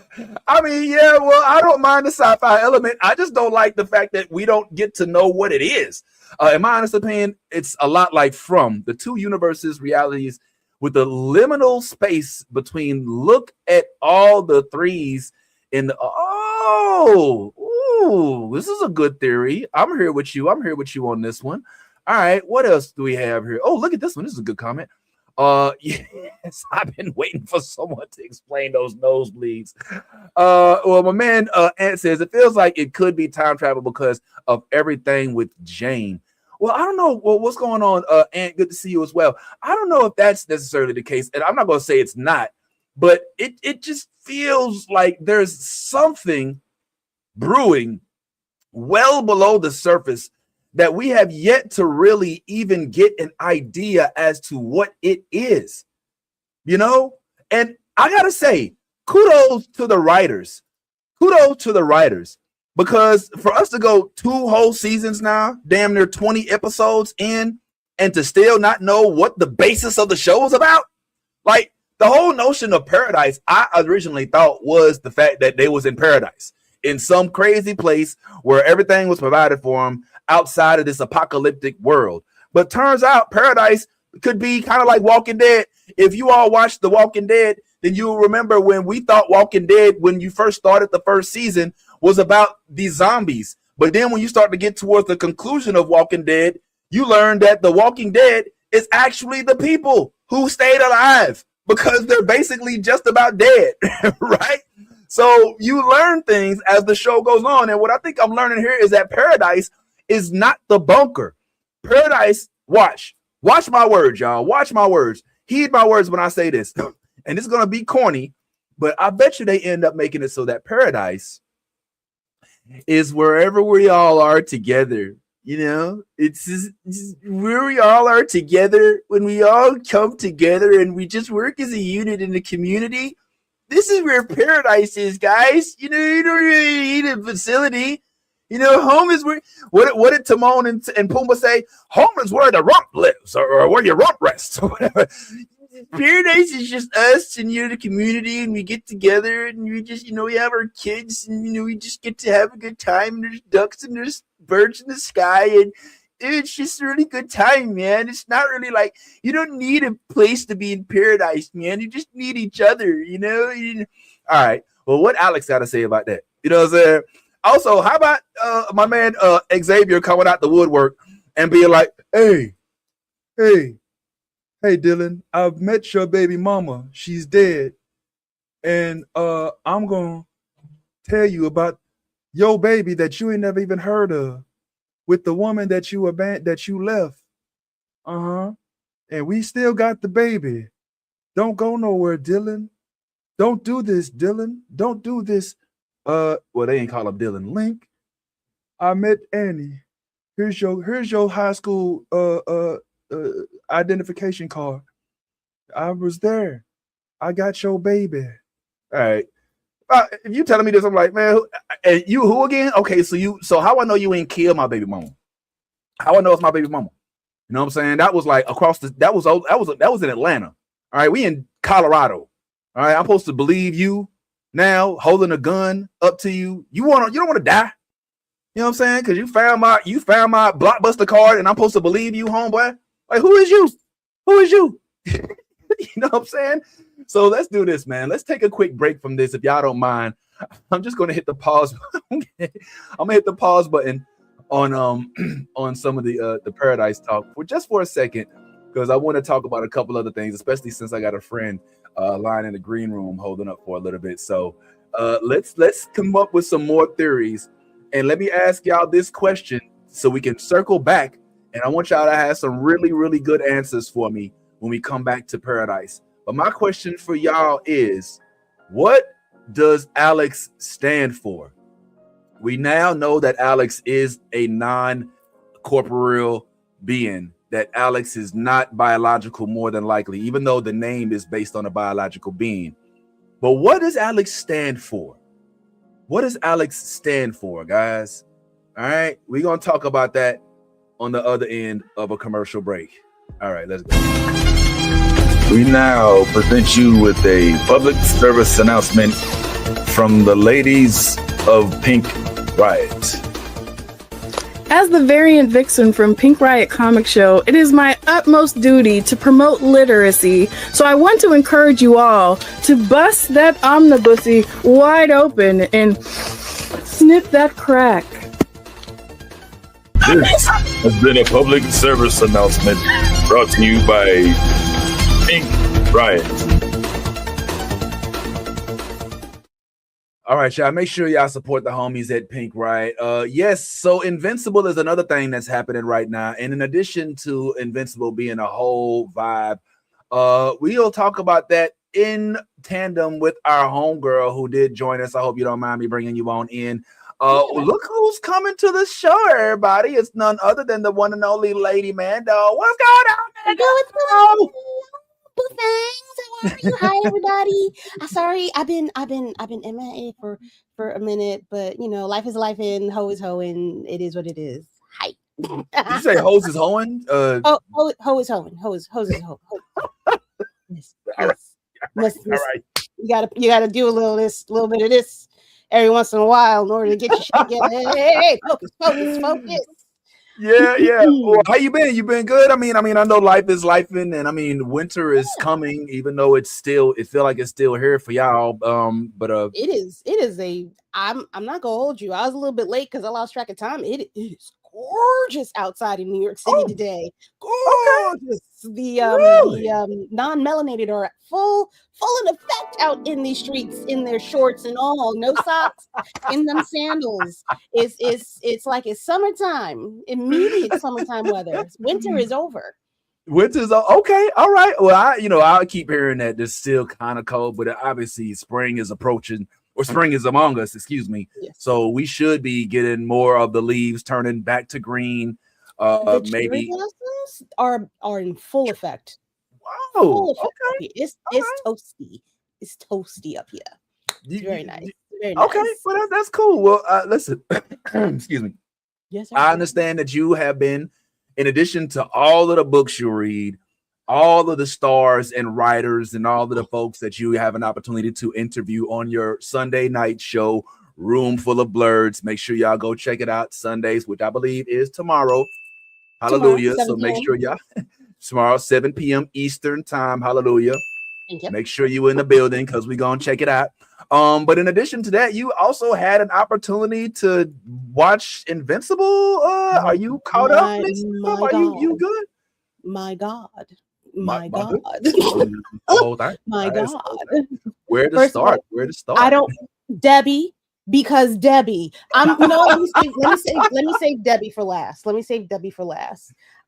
I mean, yeah, well, I don't mind the sci-fi element. I just don't like the fact that we don't get to know what it is. In my honest opinion, it's a lot like From the two universes, realities, with the liminal space between. Look at all the threes in the Oh, ooh, this is a good theory. I'm here with you. I'm here with you on this one. All right, what else do we have here? Oh, look at this one. This is a good comment. Yes, I've been waiting for someone to explain those nosebleeds. Well, my man Ant says it feels like it could be time travel because of everything with Jane. Well, I don't know. Well, what's going on, Ant? Good to see you as well. I don't know if that's necessarily the case, and I'm not going to say it's not, but it just feels like there's something brewing well below the surface that we have yet to really even get an idea as to what it is, you know? And I gotta say, kudos to the writers. Kudos to the writers. Because for us to go 2 whole seasons now, damn near 20 episodes in, and to still not know what the basis of the show is about, like the whole notion of paradise, I originally thought was the fact that they was in paradise, in some crazy place where everything was provided for them outside of this apocalyptic world. But turns out paradise could be kind of like Walking Dead. If you all watched The Walking Dead, then you'll remember when we thought Walking Dead, when you first started the first season, was about these zombies. But then when you start to get towards the conclusion of Walking Dead, you learn that The Walking Dead is actually the people who stayed alive because they're basically just about dead, right? So you learn things as the show goes on. And what I think I'm learning here is that paradise is not the bunker. Paradise, watch my words, y'all. Watch my words. Heed my words when I say this. And it's going to be corny, but I bet you they end up making it so that paradise is wherever we all are together. You know, it's where we all are together when we all come together and we just work as a unit in the community. This is where paradise is, guys. You know, you don't really need a facility. You know, home is where, what did Timon and Pumbaa say? Home is where the rump lives, or where your rump rests, or whatever. Paradise is just us and you're the community, and we get together and we just, you know, we have our kids and, you know, we just get to have a good time. And there's ducks and there's birds in the sky, and it's just a really good time, man. It's not really like, you don't need a place to be in paradise, man. You just need each other, you know? All right. Well, what Alex got to say about that? You know what I'm saying? Also, how about my man Xavier coming out the woodwork and being like, hey, Dylan, I've met your baby mama. She's dead. And I'm going to tell you about your baby that you ain't never even heard of with the woman that you left. And we still got the baby. Don't go nowhere, Dylan. Don't do this, Dylan. Don't do this. Well, they ain't call him Dylan. Link. I met Annie. Here's your high school identification card. I was there. I got your baby. All right. If you telling me this, I'm like, man, you who again? Okay, so how I know you ain't killed my baby mama? How I know it's my baby mama? You know what I'm saying? That was like across the that was in Atlanta. All right, we in Colorado. All right, I'm supposed to believe you now, holding a gun up to you. You don't want to die. You know what I'm saying? Because you found my Blockbuster card, and I'm supposed to believe you, homeboy. Like, who is you? Who is you? You know what I'm saying? So let's do this, man. Let's take a quick break from this, if y'all don't mind. I'm just gonna hit the pause. I'm gonna hit the pause button on some of the Paradise talk for a second, because I want to talk about a couple other things, especially since I got a friend lying in the green room holding up for a little bit. So let's come up with some more theories, and let me ask y'all this question so we can circle back. And I want y'all to have some really, really good answers for me when we come back to Paradise. But my question for y'all is, what does Alex stand for? We now know that Alex is a non-corporeal being, that Alex is not biological, more than likely, even though the name is based on a biological being. But what does Alex stand for? What does Alex stand for, guys? All right, we're going to talk about that on the other end of a commercial break. All right, let's go. We now present you with a public service announcement from the ladies of Pink Riot. As the variant vixen from Pink Riot Comic Show, it is my utmost duty to promote literacy, so I want to encourage you all to bust that omnibussy wide open and Snip that crack. This has been a public service announcement brought to you by Pink Riot. All right, y'all. Make sure y'all support the homies at Pink Riot. Yes, so Invincible is another thing that's happening right now. And in addition to Invincible being a whole vibe, we'll talk about that in tandem with our homegirl who did join us. I hope you don't mind me bringing you on in. Look who's coming to the show, everybody. It's none other than the one and only Lady Mando. What's going on? Boo things. How are you? Hi, everybody. Sorry, I've been MIA for a minute, but you know, life is life and hoe is hoe, and it is what it is. Hi. Did you say hoes is hoeing? Hoe is hoeing. Hoe is hoe. Yes. All right. You gotta do a little bit of this every once in a while in order to get your shit together. Hey, focus. Yeah. Well, how you been? You been good? I mean, I know life is lifing, and I mean, winter is coming, even though it feel like it's still here for y'all. But it is a. I'm not gonna hold you. I was a little bit late because I lost track of time. It is gorgeous outside in New York City today. Gorgeous. Okay. The non-melanated are full in effect out in these streets in their shorts and all, no socks, in them sandals. It's like it's summertime, immediate summertime weather. Winter is over. Winter's okay. All right. Well, I keep hearing that it's still kind of cold, but obviously spring is approaching. Or spring is among us, excuse me. Yes. So we should be getting more of the leaves turning back to green. The Maybe cherry blossoms are in full effect. Wow. Full effect. Okay. It's toasty. It's toasty up here. It's very nice. Very okay. nice. Well, that's cool. Well, listen. Excuse me. Yes, sir. I understand that you have been, in addition to all of the books you read, all of the stars and writers and all of the folks that you have an opportunity to interview on your Sunday night show, Room Full of Blurs. Make sure y'all go check it out Sundays, which I believe is tomorrow. Hallelujah. So make sure y'all tomorrow, 7 p.m. Eastern time. Hallelujah. Thank you. Make sure you in the building because we're going to check it out. But in addition to that, you also had an opportunity to watch Invincible. Are you caught up? Are you good? My God. My God. My God. Where to start? Where to start? I don't, Debbie, because Debbie. Let me save Debbie for last.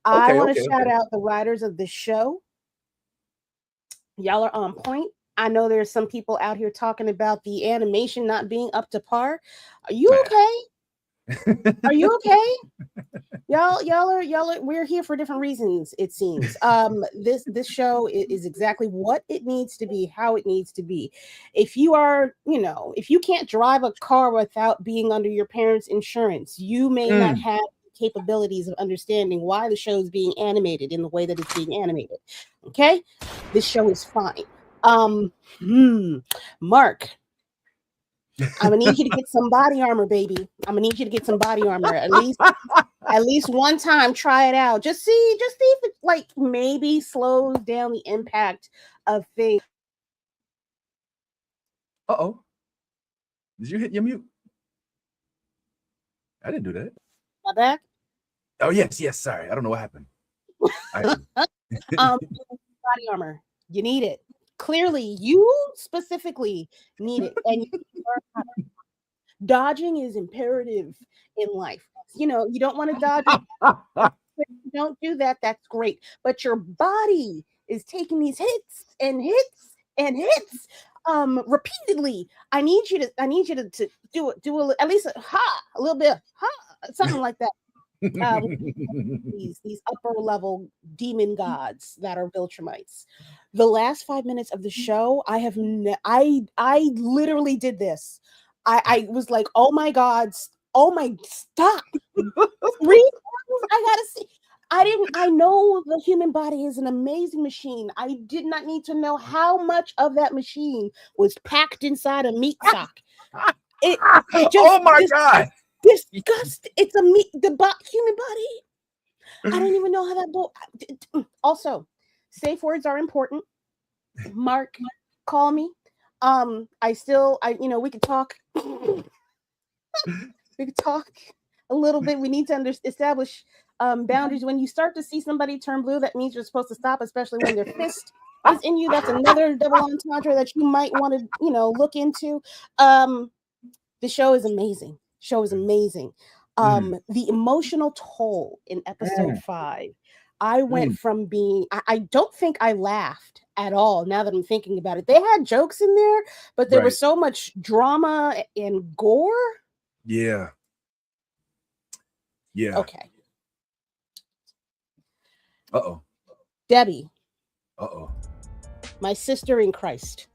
I want to shout out the writers of the show. Y'all are on point. I know there's some people out here talking about the animation not being up to par. Are you okay? Are you okay? Y'all are we're here for different reasons, it seems. This show is exactly what it needs to be, how it needs to be. If you are, if you can't drive a car without being under your parents' insurance, you may not have capabilities of understanding why the show is being animated in the way that it's being animated. Okay? This show is fine. Mark, I'm gonna need you to get some body armor, baby. I'm gonna need you to get some body armor at least one time. Try it out. Just see if it like maybe slows down the impact of things. Uh-oh. Did you hit your mute? I didn't do that. My back? Oh yes. Sorry, I don't know what happened. Body armor. You need it. Clearly, you specifically need it, and dodging is imperative in life. You don't want to dodge. Don't do that. That's great, but your body is taking these hits and hits and hits repeatedly. I need you to do at least a little bit something like that. These upper level demon gods that are Viltrumites. The last 5 minutes of the show, I literally did this. I was like, oh my God, stop. 3 times I gotta see. I know the human body is an amazing machine. I did not need to know how much of that machine was packed inside a meat sock. Oh my God. Disgust. It's human body. I don't even know how that also, safe words are important. Mark, call me. We could talk. We could talk a little bit. We need to establish boundaries. When you start to see somebody turn blue, that means you're supposed to stop, especially when their fist is in you. That's another double entendre that you might want to, look into. The show is amazing. The emotional toll in episode 5. I went from being, I don't think I laughed at all now that I'm thinking about it. They had jokes in there, but there was so much drama and gore. Yeah. Okay. Uh-oh. Debbie. Uh-oh. My sister in Christ.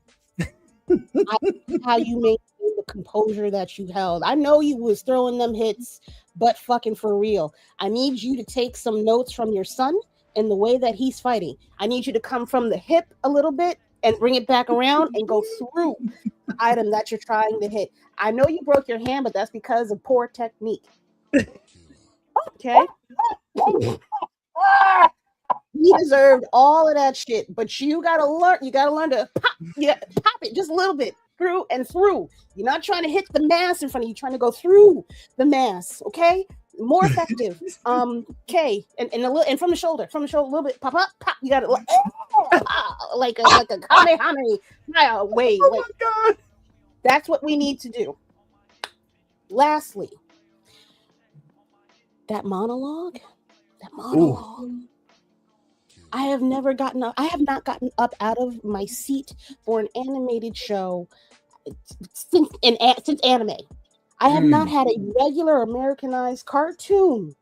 How you maintain the composure that you held. I know you was throwing them hits, but fucking for real. I need you to take some notes from your son and the way that he's fighting. I need you to come from the hip a little bit and bring it back around and go through the item that you're trying to hit. I know you broke your hand, but that's because of poor technique. Okay? He deserved all of that shit, but you gotta learn to pop it just a little bit through and through. You're not trying to hit the mass in front of you, you're trying to go through the mass, okay? More effective. Okay, and a little, and from the shoulder a little bit, pop. You got it like a kamehameha. Wait. My God. That's what we need to do. Lastly, that monologue. Ooh. I have not gotten up out of my seat for an animated show since anime. I have not had a regular Americanized cartoon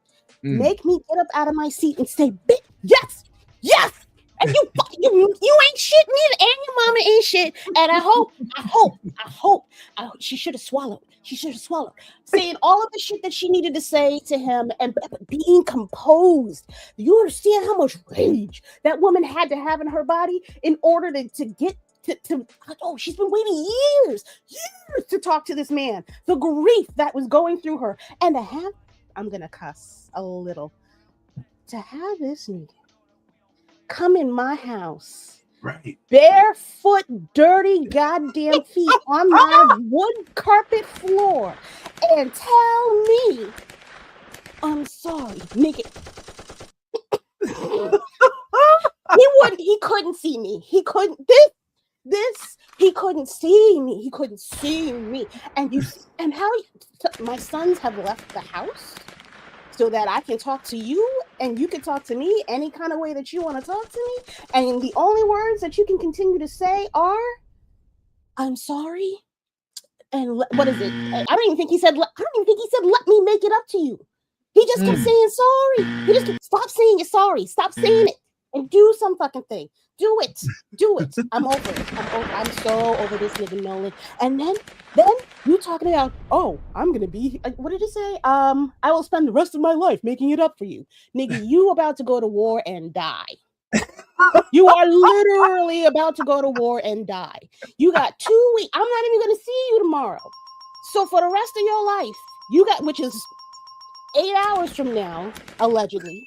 make me get up out of my seat and say, yes, and you ain't shit neither, and your mama ain't shit. And I hope she should have swallowed. Saying all of the shit that she needed to say to him and being composed. Do you understand how much rage that woman had to have in her body in order to get to she's been waiting years to talk to this man. The grief that was going through her. And to have, I'm going to cuss a little, to have this nigga come in my house, right, barefoot, dirty goddamn feet on my wood carpet floor and tell me, I'm sorry, nigga. He couldn't see me. He couldn't see me. And how my sons have left the house so that I can talk to you and you can talk to me any kind of way that you want to talk to me. And the only words that you can continue to say are, I'm sorry. And what is it? I don't even think he said, let me make it up to you. He just kept saying sorry. He just kept, stop saying you're sorry. Stop saying it and do some fucking thing. Do it. I'm over it. I'm so over this nigga Nolan. And then you talking about, I'm gonna be, what did he say? I will spend the rest of my life making it up for you. Nigga, you about to go to war and die. You are literally about to go to war and die. You got 2 weeks. I'm not even gonna see you tomorrow. So for the rest of your life, you got, which is 8 hours from now, allegedly,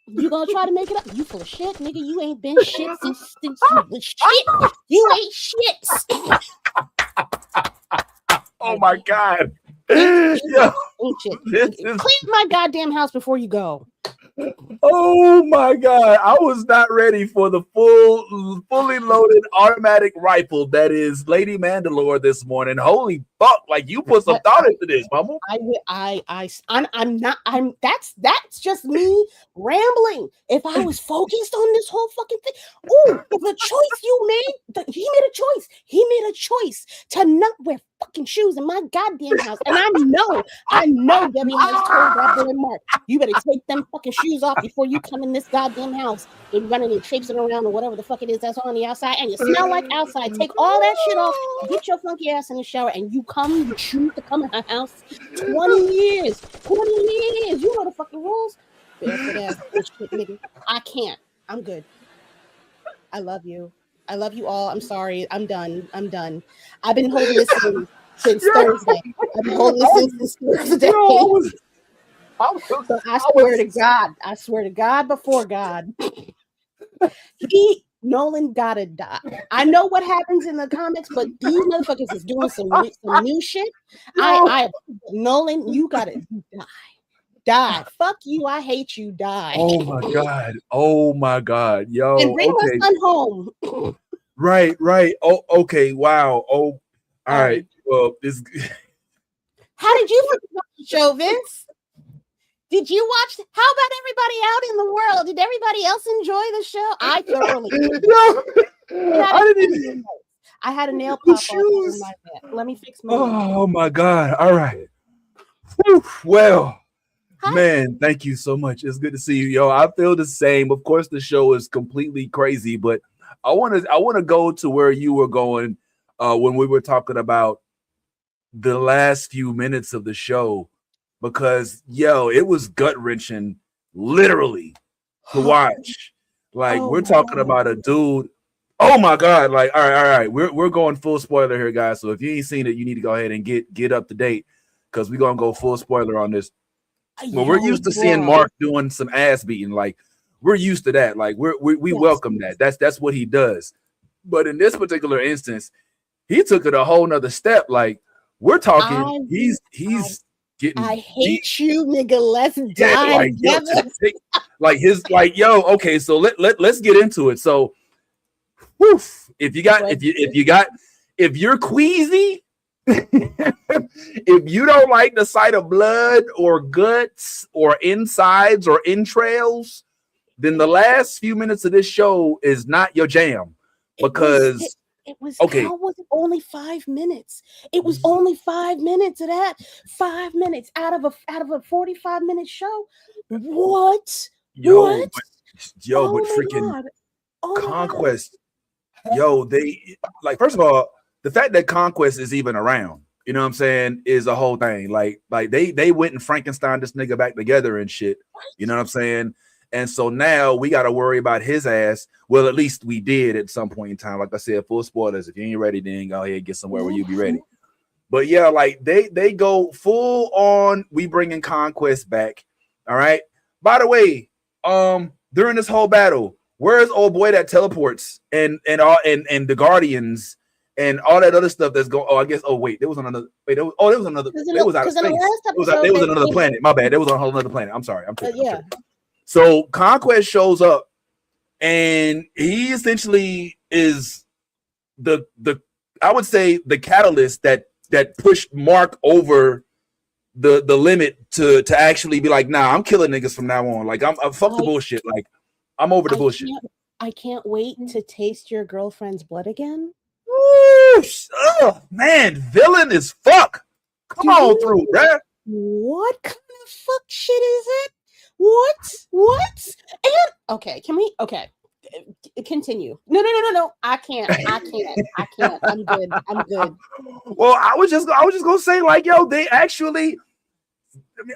you gonna try to make it up? You full of shit, nigga. You ain't been shit since you was shit. You ain't shit. Oh my God. Ain't shit. Clean my goddamn house before you go. Oh my God. I was not ready for the fully loaded automatic rifle that is Lady Mandalore this morning. Holy fuck. Like, you put some thought into this, mama. That's just me rambling. If I was focused on this whole fucking thing, the choice you made, he made a choice. He made a choice to not wear fucking shoes in my goddamn house. And I know Debbie has told that boy Mark, you better take them fucking shoes off before you come in this goddamn house and running and traipsing around or whatever the fuck it is that's on the outside, and you smell like outside. Take all that shit off, get your funky ass in the shower, and you choose to come in her house. 20 years. You know the fucking rules. Barefoot ass shit, nigga. I can't. I'm good. I love you. I love you all. I'm sorry. I'm done. I've been holding this since Thursday. I've been holding this since Thursday. So I swear to God before God, Nolan gotta die. I know what happens in the comics, but these motherfuckers is doing some new shit. Nolan, you gotta die. Fuck you. I hate you. Die. Oh my god. Oh my god. Yo. And bring my son home. Right. Oh, okay. Wow. Oh, all right. Well, this. How did you watch the show, Vince? Did you watch? How about everybody out in the world? Did everybody else enjoy the show? I thoroughly did. I had a nail pop on my neck. Let me fix my. Oh my god. All right. Whew. Well. Hi. Man, thank you so much. It's good to see you, yo. I feel the same. Of course, the show is completely crazy, but I want to go to where you were going when we were talking about the last few minutes of the show, because it was gut wrenching, literally, to watch. Like we're talking about a dude. Oh my god! Like all right. We're going full spoiler here, guys. So if you ain't seen it, you need to go ahead and get up to date because we're gonna go full spoiler on this. Well, we're used to seeing Mark doing some ass beating. Like we're used to that. Like we welcome that. That's what he does. But in this particular instance, he took it a whole nother step. Like we're talking, he's getting. I hate you, nigga. Let's die together. Okay. So let's get into it. So, if you're queasy. If you don't like the sight of blood or guts or insides or entrails, then the last few minutes of this show is not your jam. Because it was how was it only 5 minutes? It was only 5 minutes of that. 5 minutes out of a 45-minute show. What? But freaking Conquest. They like, first of all, the fact that Conquest is even around, you know what I'm saying, is a whole thing. Like they went and Frankenstein this nigga back together and shit. You know what I'm saying? And so now we got to worry about his ass. Well, at least we did at some point in time. Like I said, full spoilers. If you ain't ready, then go ahead and get somewhere where you be ready. But yeah, like they go full on. We bringing Conquest back. All right. By the way, during this whole battle, where's old boy that teleports and the Guardians? And all that other stuff that's going. Oh, I guess. Oh, wait. There was another. Wait. There was another. It was out of space. It was on another planet. My bad. There was on a whole other planet. I'm sorry. I'm tripping. So Conquest shows up, and he essentially is the I would say the catalyst that pushed Mark over the limit to actually be like, nah, I'm killing niggas from now on. Like I'm fuck the bullshit. Like I'm over the bullshit. I can't wait to taste your girlfriend's blood again. Oh, man, villain as fuck. Come on through, bruh. What kind of fuck shit is it? What? And okay, can we? Okay, continue. No. I can't. I'm good. Well, I was just gonna say, like, they actually.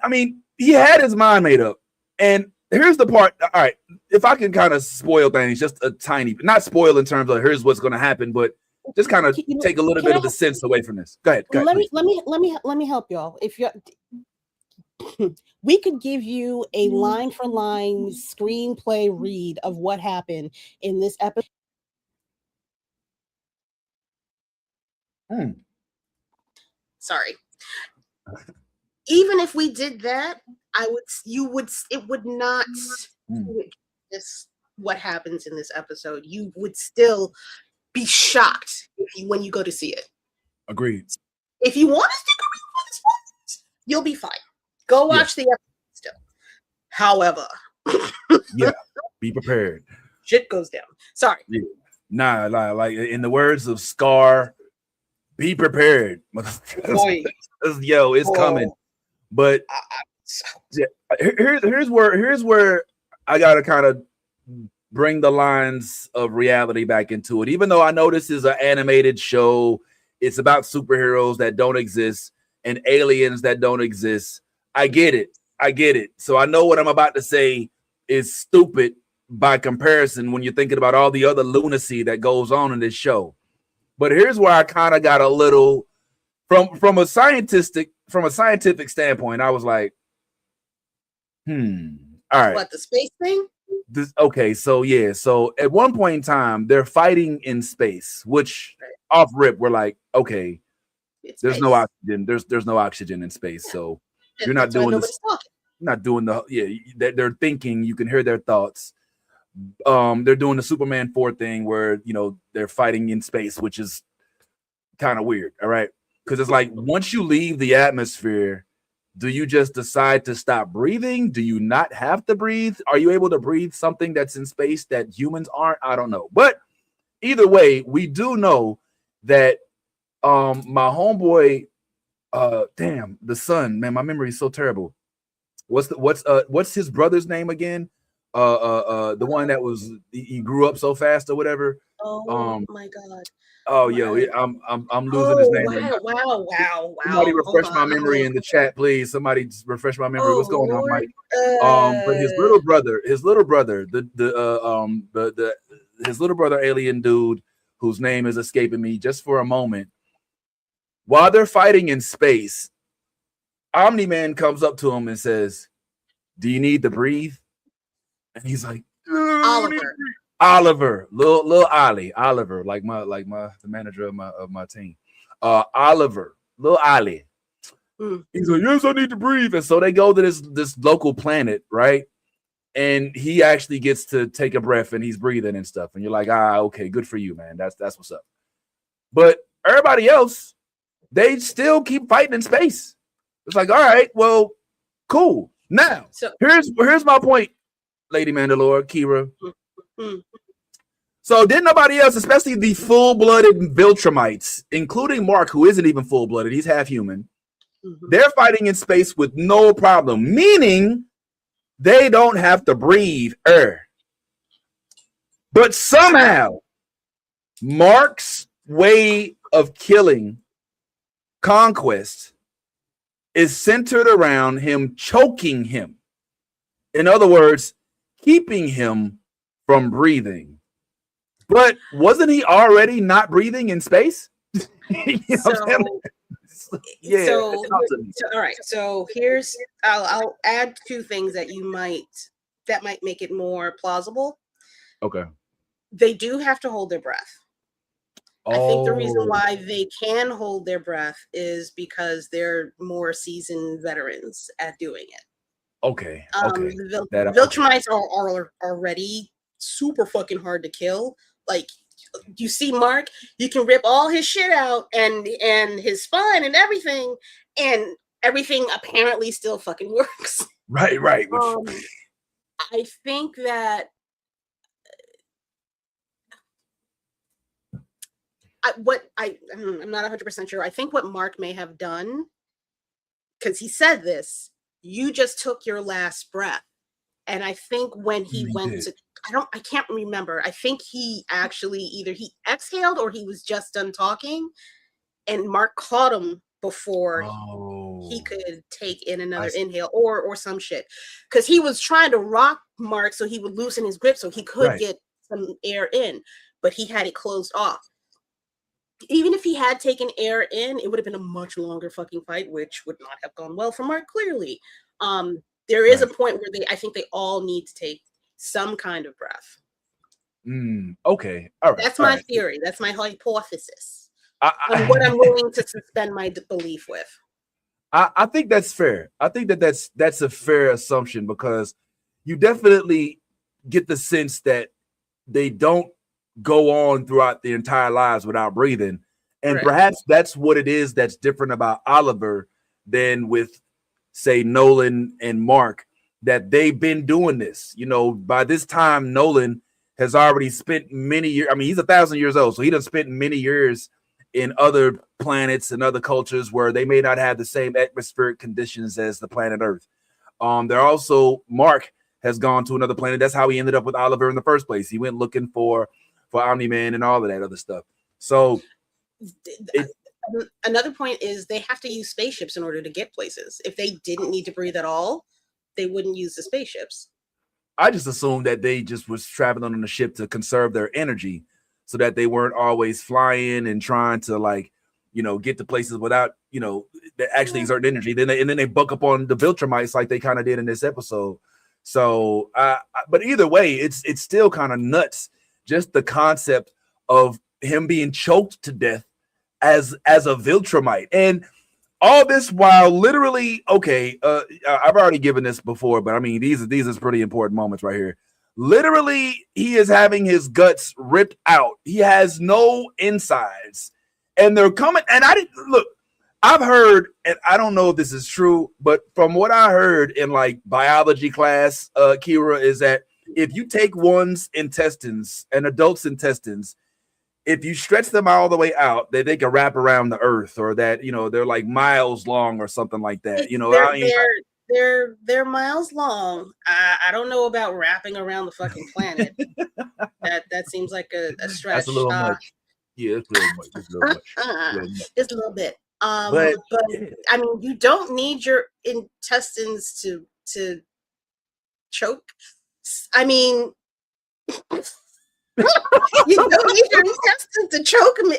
I mean, he had his mind made up, and here's the part. All right, if I can kind of spoil things, just a tiny, not spoil in terms of here's what's gonna happen, but just kind of take a little bit of the sense away from this. Go ahead. Let me help y'all. If you, we could give you a line for line screenplay read of what happened in this episode. Sorry. Even if we did that, it would not this what happens in this episode. You would still be shocked when you go to see it. Agreed. If you want us to go for this one, you'll be fine. Go watch the episode still. However, be prepared. Shit goes down. Sorry. Yeah. Nah, like in the words of Scar, be prepared. It's coming. But here's where I gotta kind of bring the lines of reality back into it. Even though I know this is an animated show, it's about superheroes that don't exist and aliens that don't exist. I get it. So I know what I'm about to say is stupid by comparison when you're thinking about all the other lunacy that goes on in this show. But here's where I kind of got a little from a scientific standpoint. I was like, all right. What, the space thing? Okay, so yeah, so at one point in time, they're fighting in space, which off rip, we're like, okay, there's no oxygen. There's no oxygen in space, so you're not doing this. Not doing they're thinking. You can hear their thoughts. They're doing the Superman 4 thing where they're fighting in space, which is kind of weird. All right, because it's like once you leave the atmosphere, do you just decide to stop breathing? Do you not have to breathe? Are you able to breathe something that's in space that humans aren't? I don't know. But either way, we do know that my homeboy, damn, the son, man, my memory is so terrible. What's his brother's name again? The one that he grew up so fast or whatever. Oh my God. Oh, yo, I'm losing his name. Wow. Somebody refresh my memory in the chat, please. Somebody just refresh my memory. What's going on, Mike? But his little brother, his little brother, alien dude, whose name is escaping me just for a moment. While they're fighting in space, Omni-Man comes up to him and says, "Do you need to breathe?" And he's like, Oliver, little Ollie, Oliver, like the manager of my team, Oliver, little Ollie. He's like, "Yes, I need to breathe." And so they go to this local planet, right? And he actually gets to take a breath and he's breathing and stuff. And you're like, okay, good for you, man. That's what's up. But everybody else, they still keep fighting in space. It's like, all right, well, cool. Now, here's my point, Lady Mandalore, Kira. So did nobody else, especially the full-blooded Viltrumites, including Mark, who isn't even full-blooded, he's half human. They're fighting in space with no problem, meaning they don't have to breathe air. But somehow, Mark's way of killing Conquest is centered around him choking him. In other words, keeping him from breathing. But wasn't he already not breathing in space? All right. So here's I'll add two things that might make it more plausible. Okay. They do have to hold their breath. I think the reason why they can hold their breath is because they're more seasoned veterans at doing it. Okay. The Viltrumites are already super fucking hard to kill. Like, you see Mark, you can rip all his shit out and his spine and everything apparently still fucking works. Right. I think that I'm not 100% sure. I think what Mark may have done, because he said this, you just took your last breath. And I think when he went to, I can't remember. I think he actually either he exhaled or he was just done talking, and Mark caught him before he could take in another inhale or some shit. Because he was trying to rock Mark so he would loosen his grip so he could get some air in, but he had it closed off. Even if he had taken air in, it would have been a much longer fucking fight, which would not have gone well for Mark, clearly. There is a point where I think they all need to take some kind of breath. Okay. All right. That's my theory. That's my hypothesis. What I'm willing to suspend my belief with. I think that's fair. I think that's a fair assumption, because you definitely get the sense that they don't go on throughout the entire lives without breathing. And perhaps that's what it is that's different about Oliver than with, say, Nolan and Mark, that they've been doing this. By this time, Nolan has already spent many years. I mean, he's 1,000 years old, so he done spent many years in other planets and other cultures where they may not have the same atmospheric conditions as the planet Earth. They're also, Mark has gone to another planet. That's how he ended up with Oliver in the first place. He went looking for Omni-Man and all of that other stuff. So another point is they have to use spaceships in order to get places. If they didn't need to breathe at all, they wouldn't use the spaceships. I just assumed that they just was traveling on the ship to conserve their energy so that they weren't always flying and trying to get to places without, actually exerting energy. Then they buck up on the Viltrumites like they kind of did in this episode. So, but either way, it's still kind of nuts. Just the concept of him being choked to death as a Viltrumite, and all this while literally, okay, I've already given this before, but I mean these are pretty important moments right here. Literally, he is having his guts ripped out. He has no insides, and they're coming. And I didn't look. I've heard, and I don't know if this is true, but from what I heard in like biology class, Kira, is that if you take one's intestines, an adult's intestines, if you stretch them all the way out, that they can wrap around the earth, or that, you know, they're like miles long or something like that. You know, they're miles long. I don't know about wrapping around the fucking planet. that seems like a stretch. That's a little much. Yeah, it's a little much. It's a little much. Just a little bit. But I mean, you don't need your intestines to choke. I mean, you don't need your intestines to choke me.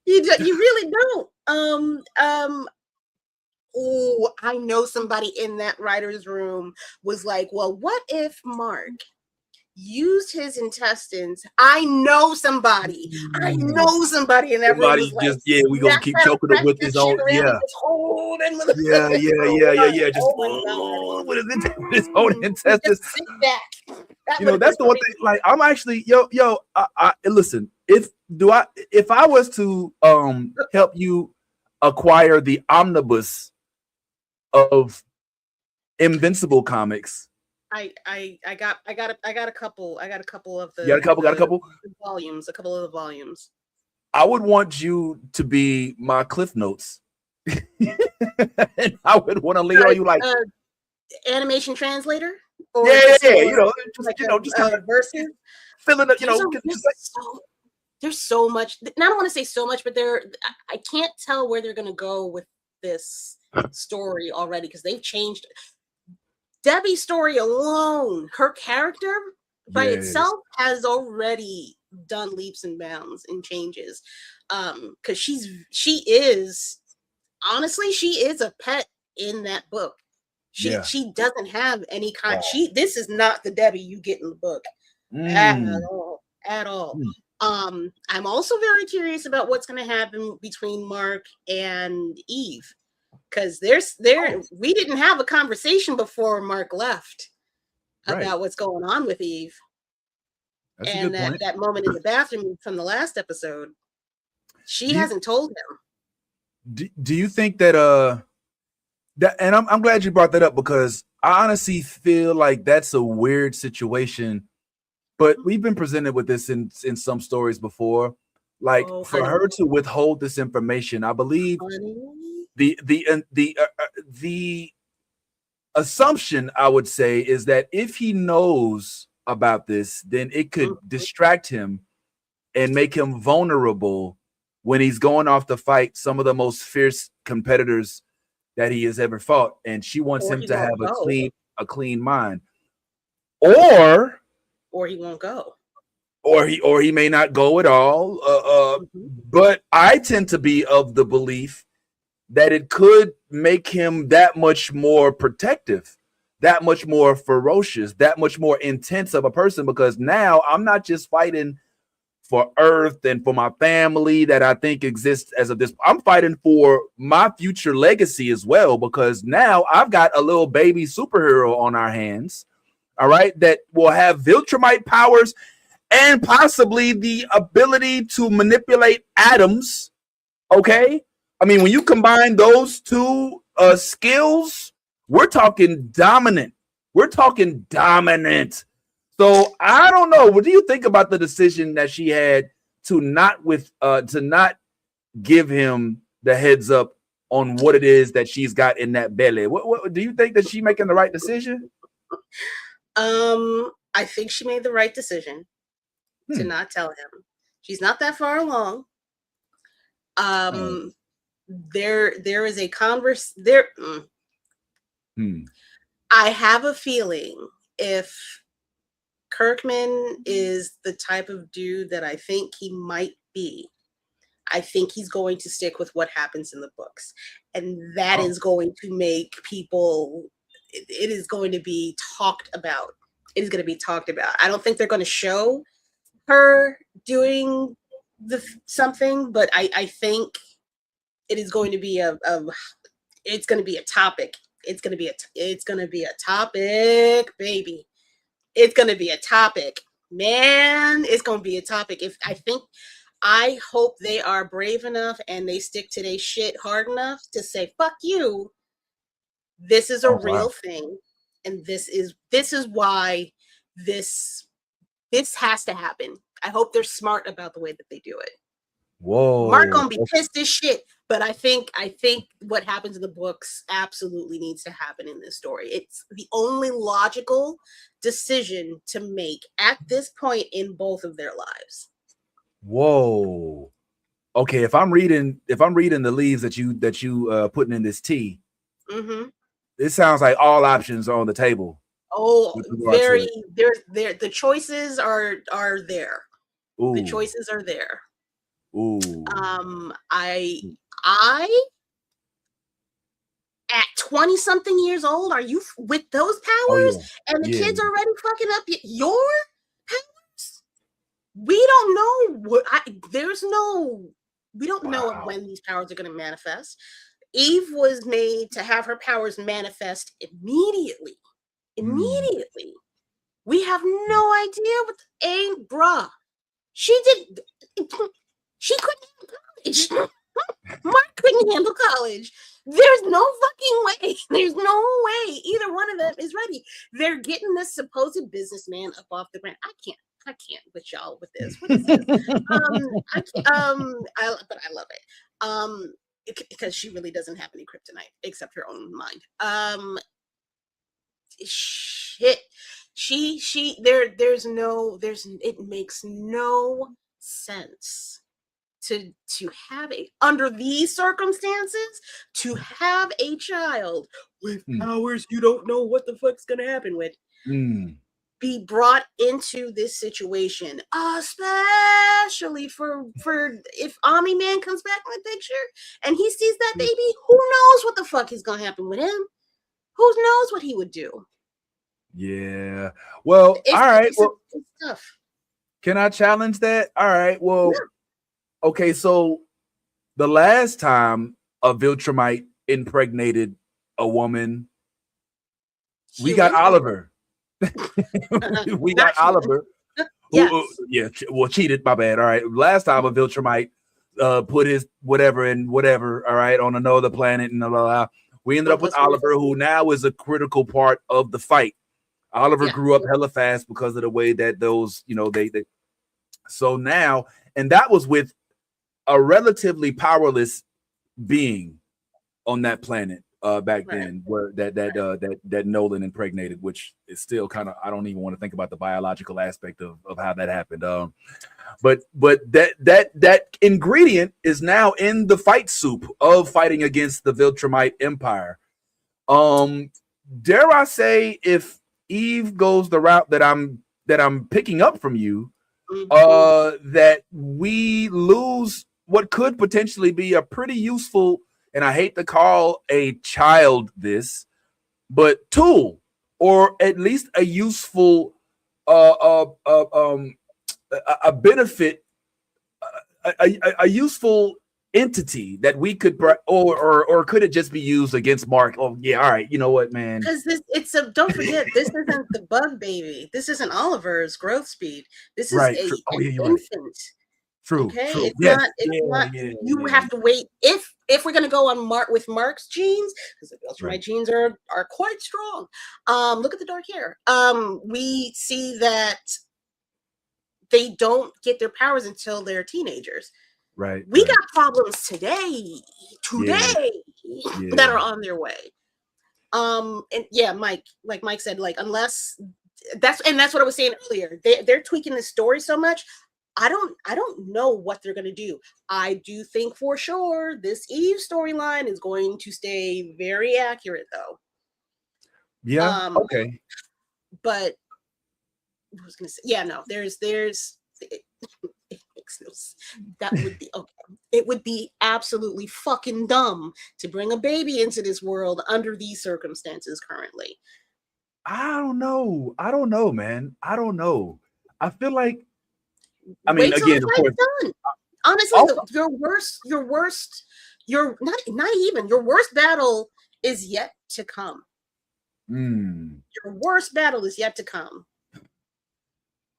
You really don't. Oh, I know somebody in that writer's room was like, well, what if Mark used his intestines? I know somebody in that room was like, we gonna keep choking it with his own, just with his own intestines. You know, that's the one thing. Like, I'm actually, I listen. If I was to help you acquire the omnibus of Invincible comics, I got a couple of the. You got a couple volumes. A couple of the volumes. I would want you to be my Cliff Notes. And I would want to lead on you like animation translator. Just kind of verses. Filling up, There's so much. I don't want to say so much, but I can't tell where they're going to go with this story already, because they've changed. Debbie's story alone, her character by itself has already done leaps and bounds and changes. Because she is a pet in that book. She doesn't have any kind. This is not the Debbie you get in the book at all. I'm also very curious about what's going to happen between Mark and Eve, because we didn't have a conversation before Mark left about what's going on with Eve. That's and that moment in the bathroom from the last episode, she hasn't told him. Do you think that and I'm glad you brought that up, because I honestly feel like that's a weird situation, but we've been presented with this in some stories before. Like, for her to withhold this information, I believe the assumption, I would say, is that if he knows about this, then it could distract him and make him vulnerable when he's going off to fight some of the most fierce competitors that he has ever fought, and she wants him to have a clean mind, or he won't go, or he may not go at all. But I tend to be of the belief that it could make him that much more protective, that much more ferocious, that much more intense of a person, because now I'm not just fighting for Earth and for my family that I think exists as of this. I'm fighting for my future legacy as well, because now I've got a little baby superhero on our hands, all right, that will have Viltrumite powers and possibly the ability to manipulate atoms, okay? I mean, when you combine those two skills, we're talking dominant. So I don't know. What do you think about the decision that she had to not give him the heads up on what it is that she's got in that belly? What do you think that she's making the right decision? I think she made the right decision to not tell him. She's not that far along. There is a converse there. I have a feeling if Kirkman is the type of dude that I think he might be, I think he's going to stick with what happens in the books. And that is going to make people it is going to be talked about. It is going to be talked about. I don't think they're going to show her doing something, but I think it is going to be it's going to be a topic. It's going to be a topic, baby. It's going to be a topic, man. It's going to be a topic. I hope they are brave enough and they stick to their shit hard enough to say, fuck you. This is a real thing. And this is why this has to happen. I hope they're smart about the way that they do it. Whoa. Mark gonna be pissed as shit, but I think what happens in the books absolutely needs to happen in this story. It's the only logical decision to make at this point in both of their lives. Whoa. Okay, if I'm reading the leaves that you putting in this tea, it sounds like all options are on the table. Oh, very. The choices are there. Ooh. The choices are there. Ooh. I at 20-something years old, are you with those powers? Oh, yeah. And the kids already fucking up your powers? We don't know we don't know when these powers are going to manifest. Eve was made to have her powers manifest immediately. Immediately. We have no idea bruh. She couldn't handle college. Mark couldn't handle college. There's no fucking way. There's no way either one of them is ready. They're getting this supposed businessman up off the ground. I can't with y'all with this. What is this? But I love it. Because she really doesn't have any kryptonite except her own mind. Shit. It makes no sense to have under these circumstances to have a child with powers you don't know what the fuck's gonna happen with be brought into this situation, especially for if Omni Man comes back in the picture and he sees that baby, who knows what the fuck is gonna happen with him? Who knows what he would do? Yeah. Well, all right. Well, it's tough. Can I challenge that? All right. Well, okay. So the last time a Viltrumite impregnated a woman, we got Oliver. We got Oliver. Who cheated. My bad. All right. Last time a Viltrumite put his whatever all right, on another planet and blah, blah, blah. We ended up with Oliver, who now is a critical part of the fight. Oliver grew up hella fast because of the way that those, they so now, and that was with a relatively powerless being on that planet back then, where that Nolan impregnated, which is still kind of, I don't even want to think about the biological aspect of how that happened. But that ingredient is now in the fight soup of fighting against the Viltrumite Empire. Dare I say, if Eve goes the route that I'm picking up from you, that we lose what could potentially be a pretty useful, and I hate to call a child this, but tool, or at least a useful a benefit, a useful entity that we could, or could it just be used against Mark? Oh yeah, all right, you know what, man, because don't forget, this isn't the bug baby, this isn't Oliver's growth speed, this is an infant. True. Okay, true. It's not. You have to wait if we're gonna go on Mark's genes, because the Viltrumite genes are quite strong. Look at the dark hair. We see that they don't get their powers until they're teenagers. Right. We got problems today that are on their way. And yeah, Mike, like Mike said, like, unless that's what I was saying earlier. They're tweaking the story so much. I don't know what they're gonna do. I do think for sure this Eve storyline is going to stay very accurate, though. Yeah. Okay. But I was gonna say, yeah, no. There's it makes no sense. That would be okay. it would be absolutely fucking dumb to bring a baby into this world under these circumstances currently. I don't know, man. I don't know. I feel like, I mean, Wait till again, the of fight's course, done. Honestly, oh, your worst battle is yet to come. Your worst battle is yet to come.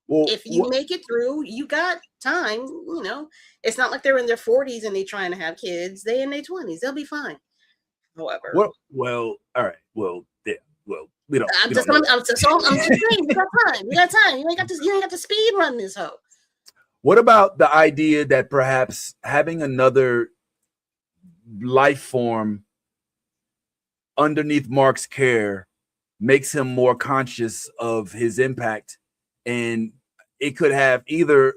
Well, if you make it through, you got time. You know, it's not like they're in their 40s and they trying to have kids. They in their 20s. They'll be fine. However, well, all right. Well, yeah. Well, we don't. I'm just saying. We got time. We got time. You ain't got to speed run this hoe. What about the idea that perhaps having another life form underneath Mark's care makes him more conscious of his impact, and it could have either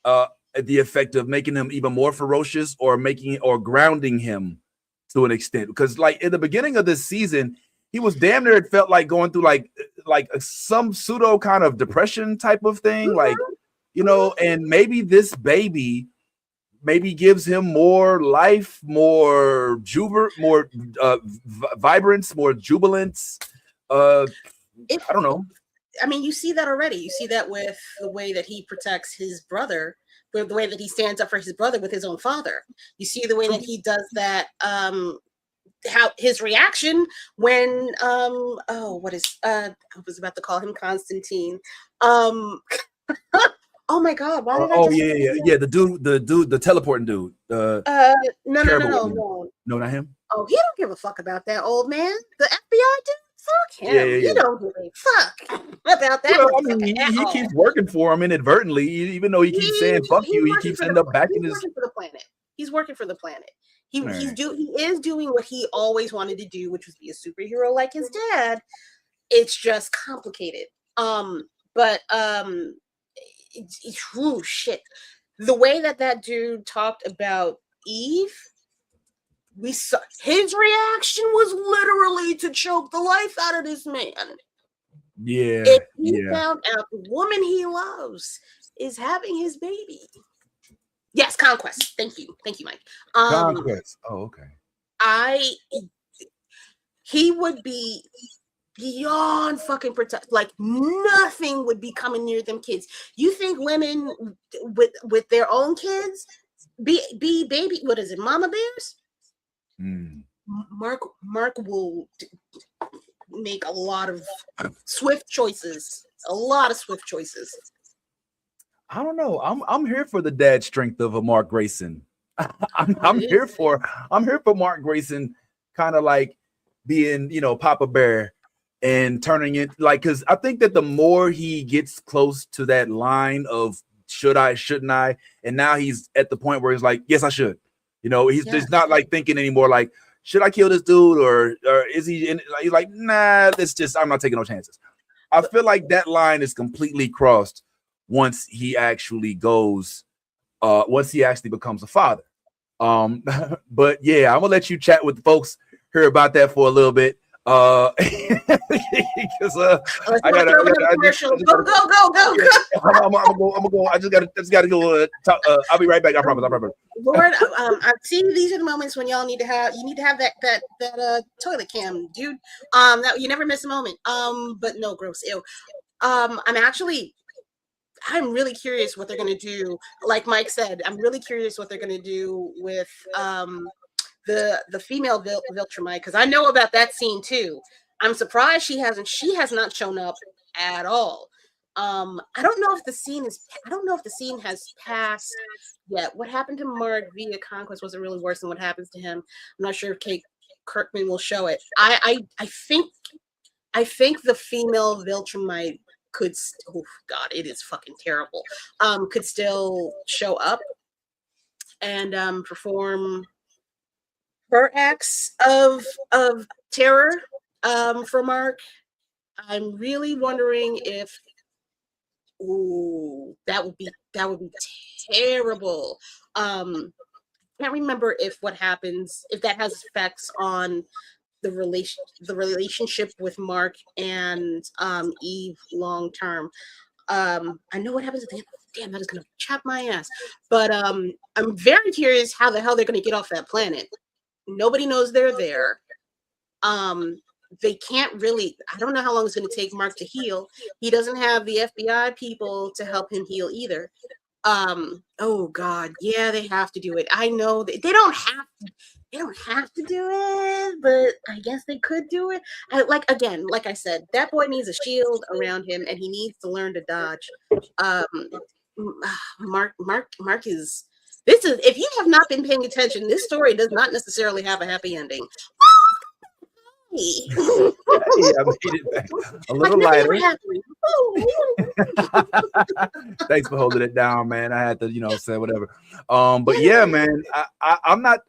the effect of making him even more ferocious or grounding him to an extent? Because like in the beginning of this season, he was damn near, it felt like going through like some pseudo kind of depression type of thing, like, you know, and maybe this baby gives him more life, more vibrance, more jubilance. I don't know. I mean, you see that already. You see that with the way that he protects his brother, with the way that he stands up for his brother with his own father. You see the way that he does that. How his reaction when I was about to call him Constantine. Oh my God! Why did I? Yeah. The teleporting dude. No, not him. Oh, he don't give a fuck about that old man. The FBI dude. Fuck him. Yeah. You don't give a fuck about that. Well, I mean, he keeps working for him inadvertently, even though he keeps saying "fuck you." He keeps ending up back in his. He's working for the planet. He's working for the planet. He is doing what he always wanted to do, which was be a superhero like his dad. It's just complicated. Shit. The way that dude talked about Eve. We saw his reaction was literally to choke the life out of this man. Yeah. If he found out the woman he loves is having his baby. Yes, conquest. Thank you, Mike. Conquest. Oh, okay. He would be beyond fucking protect. Like nothing would be coming near them kids. You think women with their own kids be baby? What is it, mama bears? Mark will make a lot of swift choices. I don't know. I'm here for the dad strength of a Mark Grayson. I'm here for Mark Grayson, kind of like being, you know, Papa Bear and turning it like, because I think that the more he gets close to that line of should I, shouldn't I, and now he's at the point where he's like, yes, I should. You know, he's just not like thinking anymore like, should I kill this dude or is he in? He's like, nah, I'm not taking no chances. I feel like that line is completely crossed once he actually becomes a father. But yeah, I'm gonna let you chat with the folks, hear about that for a little bit. Because I gotta go. I just gotta go. I'll be right back. I promise. Lord, I've seen these are the moments when y'all need to have that toilet cam, dude. That you never miss a moment. But no, gross, ew. I'm really curious what they're gonna do. Like Mike said, I'm really curious what they're gonna do with the female Viltrumite, because I know about that scene too. I'm surprised she has not shown up at all. I don't know if the scene has passed yet. What happened to Mark via Conquest wasn't really worse than what happens to him. I'm not sure if Kate Kirkman will show it. I think the female Viltrumite could it is fucking terrible. Could still show up and perform her acts of terror for Mark. I'm really wondering if that would be terrible. Can't remember if that has effects on the relationship with Mark and Eve long term. I know what happens at the end. damn, that is gonna chop my ass. But I'm very curious how the hell they're gonna get off that planet. Nobody knows they're there. They can't really, I don't know how long it's going to take Mark to heal. He doesn't have the FBI people to help him heal either. Oh God, yeah, they have to do it. I know they don't have to do it, but I guess they could do it. Like I said, that boy needs a shield around him and he needs to learn to dodge. Mark is, this is, if you have not been paying attention, this story does not necessarily have a happy ending. Yeah, I made it back a little lighter. Thanks for holding it down, man. I had to, say whatever. But yeah, man, I'm not.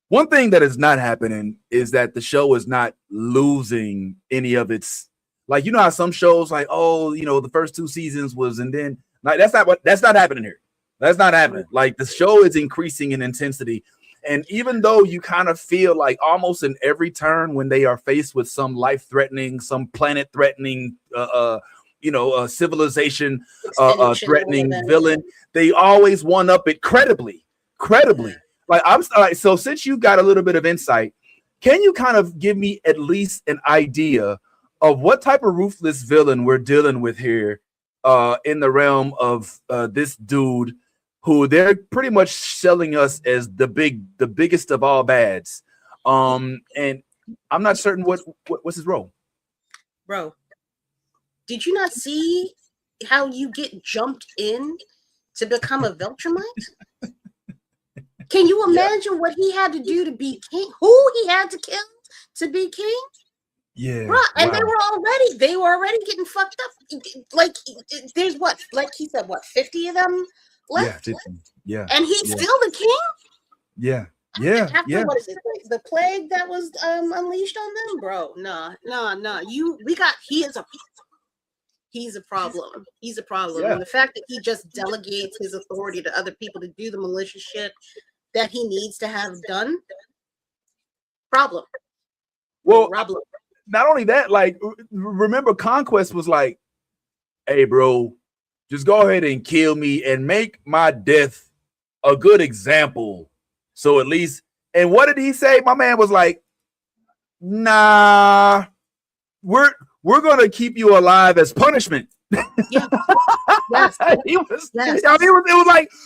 One thing that is not happening is that the show is not losing any of its, like, how some shows like, the first 2 seasons was, and then like that's not happening here. That's not happening. Like the show is increasing in intensity. And even though you kind of feel like almost in every turn when they are faced with some life-threatening, some planet-threatening, civilization threatening villain, they always one-up it credibly. Like so since you got a little bit of insight, can you kind of give me at least an idea of what type of ruthless villain we're dealing with here in the realm of this dude, who they're pretty much selling us as the biggest of all bads. And I'm not certain what's his role. Bro, did you not see how you get jumped in to become a Viltrumite? Can you imagine what he had to do to be king? Who he had to kill to be king? Yeah. Bro, and wow. they were already getting fucked up. Like there's what, like he said, 50 of them left? Yeah. And he's still the king? Yeah. After what is it? The plague that was unleashed on them, bro. No. He's a problem. He's a problem. Yeah. And the fact that he just delegates his authority to other people to do the malicious shit that he needs to have done. Problem. Well, problem. Not only that, like, remember Conquest was like, hey, bro, just go ahead and kill me and make my death a good example. So at least, and what did he say? My man was like, nah, we're gonna keep you alive as punishment. Yeah. Yes. It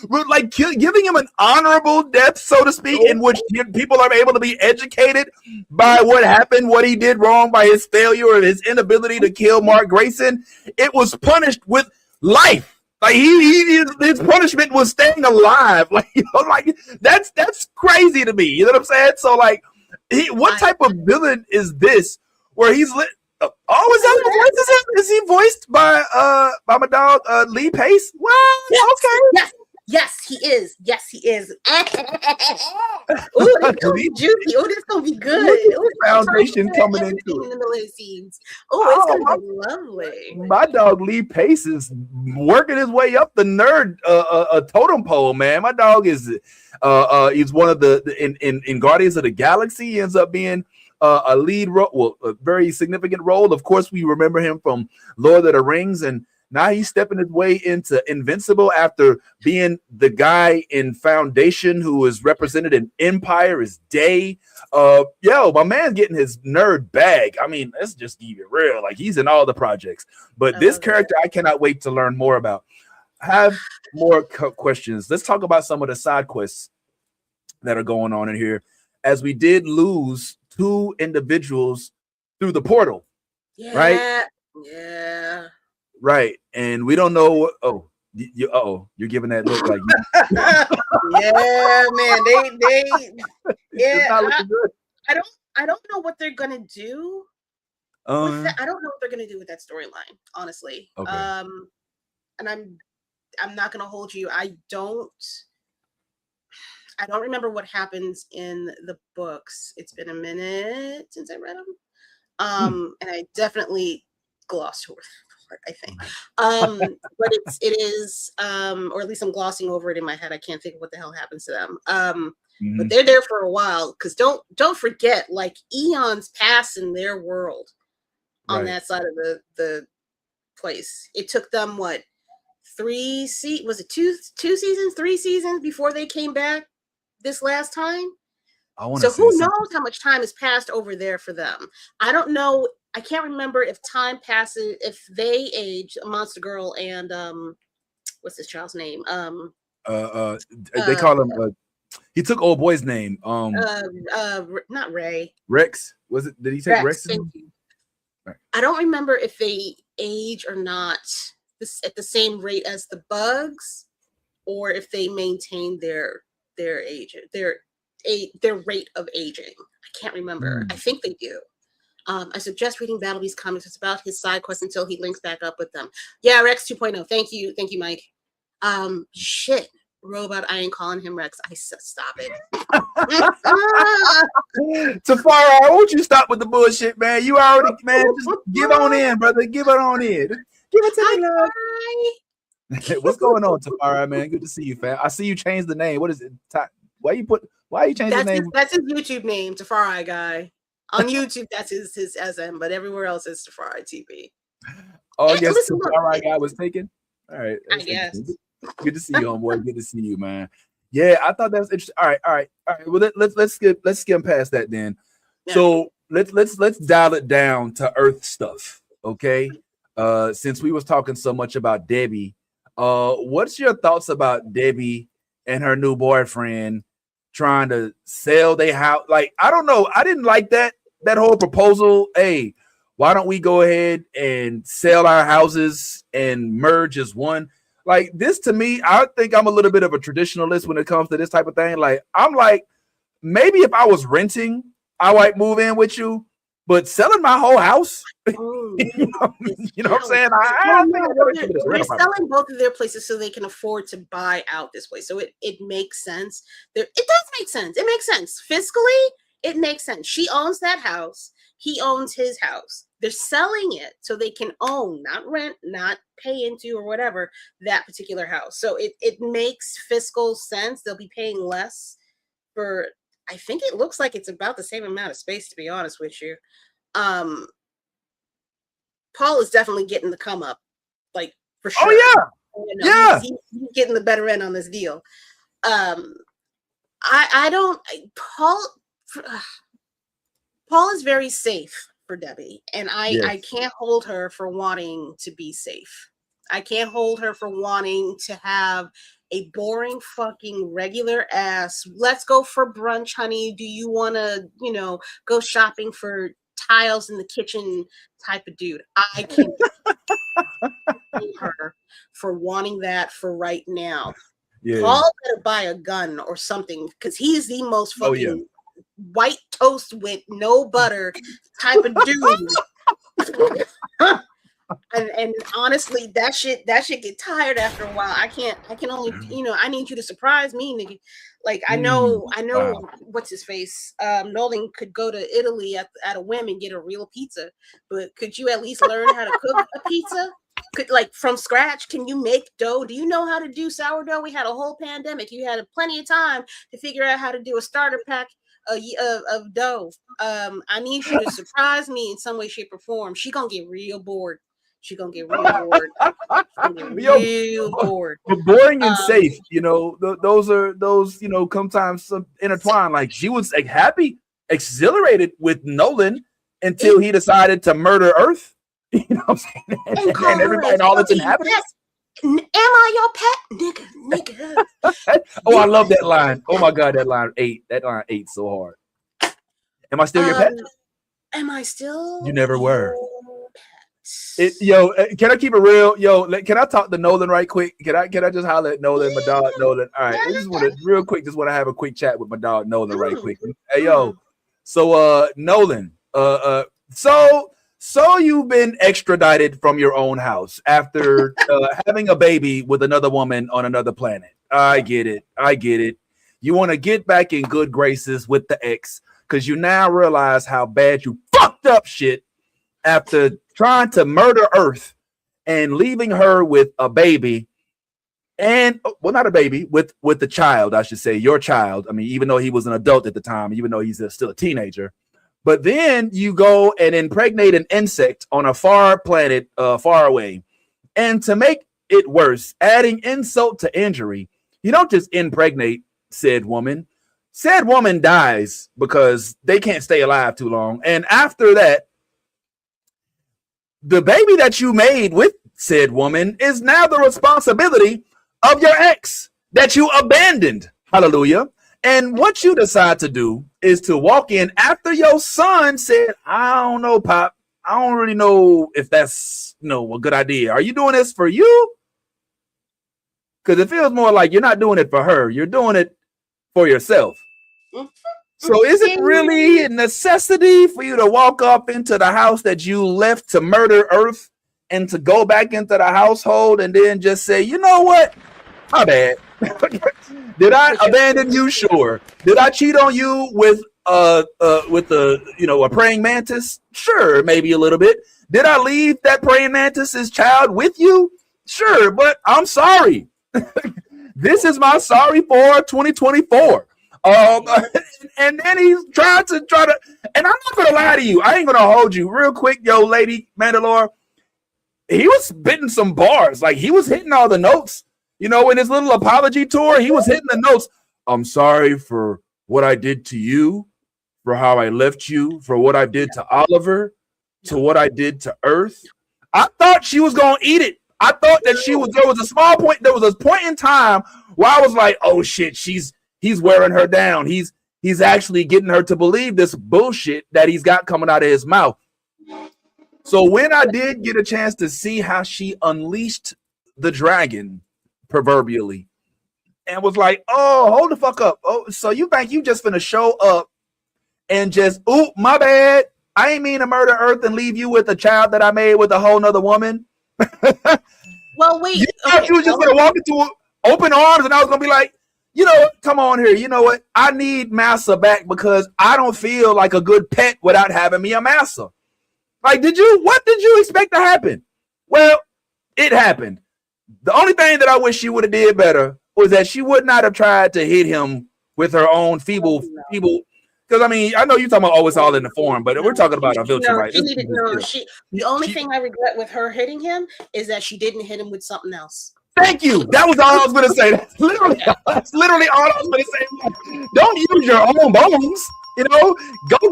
was like giving him an honorable death, so to speak, in which people are able to be educated by what happened, what he did wrong, by his failure or his inability to kill Mark Grayson. It was punished with life. Like his punishment was staying alive. Like, like that's crazy to me. You know what I'm saying? So like, what type of villain is this? Where he's lit. Oh, is that the voice? Is he voiced by my dog Lee Pace? What? Yes, Okay. Yes, he is. Yes, he is. Oh, this gonna be juicy. Oh, this gonna be good. Foundation coming into in the middle of the scenes. Oh, it's gonna be lovely. My dog Lee Pace is working his way up the nerd totem pole, man. My dog is he's one of the in Guardians of the Galaxy. He ends up being a lead role, well, a very significant role. Of course, we remember him from Lord of the Rings, and now he's stepping his way into Invincible after being the guy in Foundation who is represented in Empire is Day. My man's getting his nerd bag. I mean, let's just keep it real. Like, he's in all the projects. But this character, I cannot wait to learn more about. I have more questions. Let's talk about some of the side quests that are going on in here, as we did lose 2 individuals through the portal. Yeah. Right? Yeah. Right. And we don't know what, you're giving that look like yeah, man. They I don't know what they're gonna do. I don't know what they're gonna do with that storyline, honestly. Okay. And I'm not gonna hold you. I don't remember what happens in the books. It's been a minute since I read them. And I definitely glossed over that part, I think. But it is, or at least I'm glossing over it in my head. I can't think of what the hell happens to them. But they're there for a while, because don't forget, like, eons pass in their world on that side of the place. It took them, what, was it two seasons, 3 seasons before they came back this last time. So who knows how much time has passed over there for them? I don't know. I can't remember if time passes, if they age, Monster Girl and what's this child's name? They call him. He took old boy's name. Not Ray. Rex. Was it? Did he take Rex? Thank you. Right. I don't remember if they age or not at the same rate as the bugs, or if they maintain their age, their rate of aging. I can't remember. I think they do. I suggest reading Battle Beast comics. It's about his side quest until he links back up with them. Yeah, Rex 2.0. Thank you, Mike. Shit, robot. I ain't calling him Rex. I said stop it. Tafara, won't you stop with the bullshit, man? You already, man. Just give on in, brother. Give it on in. Give it to me, love. What's going on, Tafara, man? Good to see you, fam. I see you changed the name. What is it? Why you changing the name? That's his YouTube name, Tafari guy. On YouTube, that's his SM, but everywhere else is Tafari TV. Oh, I guess Tafari guy was taken. All right. I guess. Good to see you, homeboy. Good to see you, man. Yeah, I thought that was interesting. All right. Well, let's skip past that then. Yeah. So let's dial it down to Earth stuff, okay? Since we was talking so much about Debbie, what's your thoughts about Debbie and her new boyfriend trying to sell their house? Like, I don't know. I didn't like that whole proposal. Hey, why don't we go ahead and sell our houses and merge as one? Like, this to me, I think I'm a little bit of a traditionalist when it comes to this type of thing. Like, I'm like, maybe if I was renting, I might move in with you, but selling my whole house, you know what I'm saying? They're selling both of their places so they can afford to buy out this place. So it makes sense. It does make sense. It makes sense. Fiscally, it makes sense. She owns that house. He owns his house. They're selling it so they can own, not rent, not pay into or whatever, that particular house. So it makes fiscal sense. They'll be paying less for, I think it looks like it's about the same amount of space, to be honest with you. Paul is definitely getting the come up, like, for sure. Oh, yeah. He's getting the better end on this deal. Paul is very safe for Debbie, and I can't hold her for wanting to be safe. I can't hold her for wanting to have a boring fucking regular ass, let's go for brunch, honey. Do you want to, go shopping for tiles in the kitchen type of dude. I can't blame her for wanting that for right now. Yeah. Paul better buy a gun or something, because he's the most fucking white toast with no butter type of dude. And honestly, that shit get tired after a while. I can only, I need you to surprise me, nigga. Like, I know what's his face. Nolan could go to Italy at a whim and get a real pizza, but could you at least learn how to cook a pizza? Like, from scratch? Can you make dough? Do you know how to do sourdough? We had a whole pandemic. You had plenty of time to figure out how to do a starter pack of dough. I need you to surprise me in some way, shape, or form. She gonna get real bored. She's gonna get real bored. Real bored. But boring and safe, those sometimes intertwined. Like, she was like happy, exhilarated with Nolan until he decided to murder Earth. You know what I'm saying? And everybody and all its inhabitants. Am I your pet? Nigga. Oh, I love that line. Oh my God, that line ate so hard. Am I still your pet? Am I still? You never were. Can I keep it real? Can I talk to Nolan right quick? Can I just holler at Nolan, my dog Nolan? All right, I just want to have a quick chat with my dog Nolan right quick. Hey, so Nolan, so you've been extradited from your own house after having a baby with another woman on another planet. I get it. You want to get back in good graces with the ex because you now realize how bad you fucked up shit after trying to murder Earth and leaving her with a baby, and not a baby, with the child, I should say, your child. I mean, even though he was an adult at the time, even though he's still a teenager, but then you go and impregnate an insect on a far planet, far away, and to make it worse, adding insult to injury. You don't just impregnate said woman. Said woman dies because they can't stay alive too long. And after that, the baby that you made with said woman is now the responsibility of your ex that you abandoned. Hallelujah. And what you decide to do is to walk in after your son said, I don't know, Pop. I don't really know if that's a good idea. Are you doing this for you? Because it feels more like you're not doing it for her. You're doing it for yourself. So is it really a necessity for you to walk up into the house that you left to murder Earth and to go back into the household and then just say, you know what? My bad. Did I abandon you? Sure. Did I cheat on you with a praying mantis? Sure, maybe a little bit. Did I leave that praying mantis's child with you? Sure, but I'm sorry. This is my sorry for 2024. And then he's trying to, and I'm not gonna lie to you. I ain't gonna hold you real quick, yo, lady Mandalore. He was spitting some bars, like he was hitting all the notes. In his little apology tour, he was hitting the notes. I'm sorry for what I did to you, for how I left you, for what I did to Oliver, to what I did to Earth. I thought she was gonna eat it. I thought that there was a small point. There was a point in time where I was like, oh shit, he's wearing her down. He's actually getting her to believe this bullshit that he's got coming out of his mouth. So when I did get a chance to see how she unleashed the dragon, proverbially, and was like, oh, hold the fuck up. Oh, so you think you just finna show up and just, ooh, my bad. I ain't mean to murder Earth and leave you with a child that I made with a whole nother woman. Well, wait. You thought you was just gonna walk into open arms and I was gonna be like, come on here. You know what? I need Massa back because I don't feel like a good pet without having me a Massa. Like, what did you expect to happen? Well, it happened. The only thing that I wish she would have did better was that she would not have tried to hit him with her own feeble. Because I mean, I know you're talking about it's all in the form, but we're talking about a filter, right? The only thing I regret with her hitting him is that she didn't hit him with something else. Thank you. That was all I was going to say. That's literally all I was going to say. Don't use your own bones. Go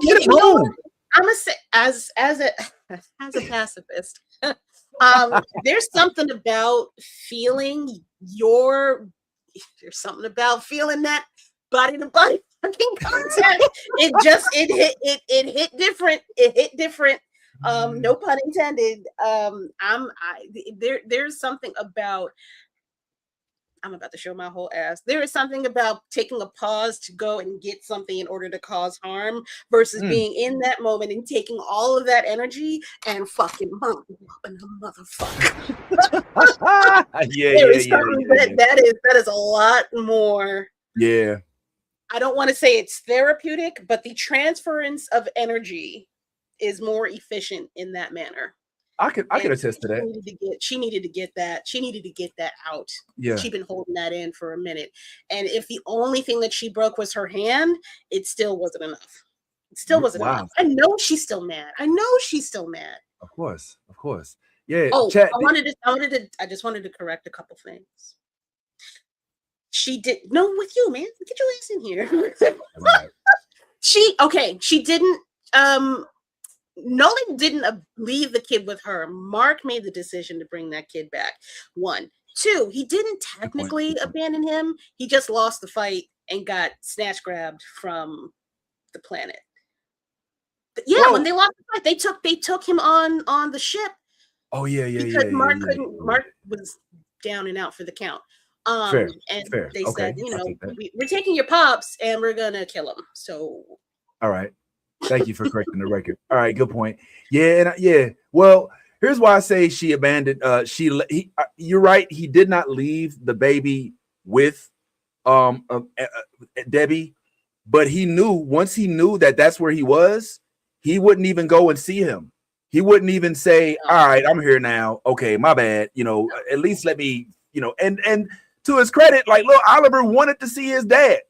get it wrong. I'm gonna say, as a pacifist, there's something about feeling that body to body fucking contact. It hit different. It hit different. No pun intended. There's something about. I'm about to show my whole ass. There is something about taking a pause to go and get something in order to cause harm versus being in that moment and taking all of that energy and fucking motherfucker. That is a lot more. Yeah. I don't want to say it's therapeutic, but the transference of energy is more efficient in that manner. I could attest to that. She needed to get that out. Yeah. She'd been holding that in for a minute. And if the only thing that she broke was her hand, it still wasn't enough. Enough. I know she's still mad. Of course. Yeah. Oh, Chat, I just wanted to correct a couple things. She did with you, man. Get your ass in here. Right. She didn't Nolan didn't leave the kid with her. Mark made the decision to bring that kid back. 1. 2, he didn't technically abandon him. He just lost the fight and got snatch grabbed from the planet. But yeah, when they lost the fight, they took him on the ship. Oh yeah. Because Mark was down and out for the count. Fair. They said, we're taking your pops and we're gonna kill him. So all right. Thank you for correcting the record. All right, good point. Yeah. Well, here's why I say she abandoned. You're right. He did not leave the baby with Debbie, but he knew once he knew that that's where he was, he wouldn't even go and see him. He wouldn't even say, "All right, I'm here now. Okay, my bad. At least let me." And to his credit, like, look, Oliver wanted to see his dad.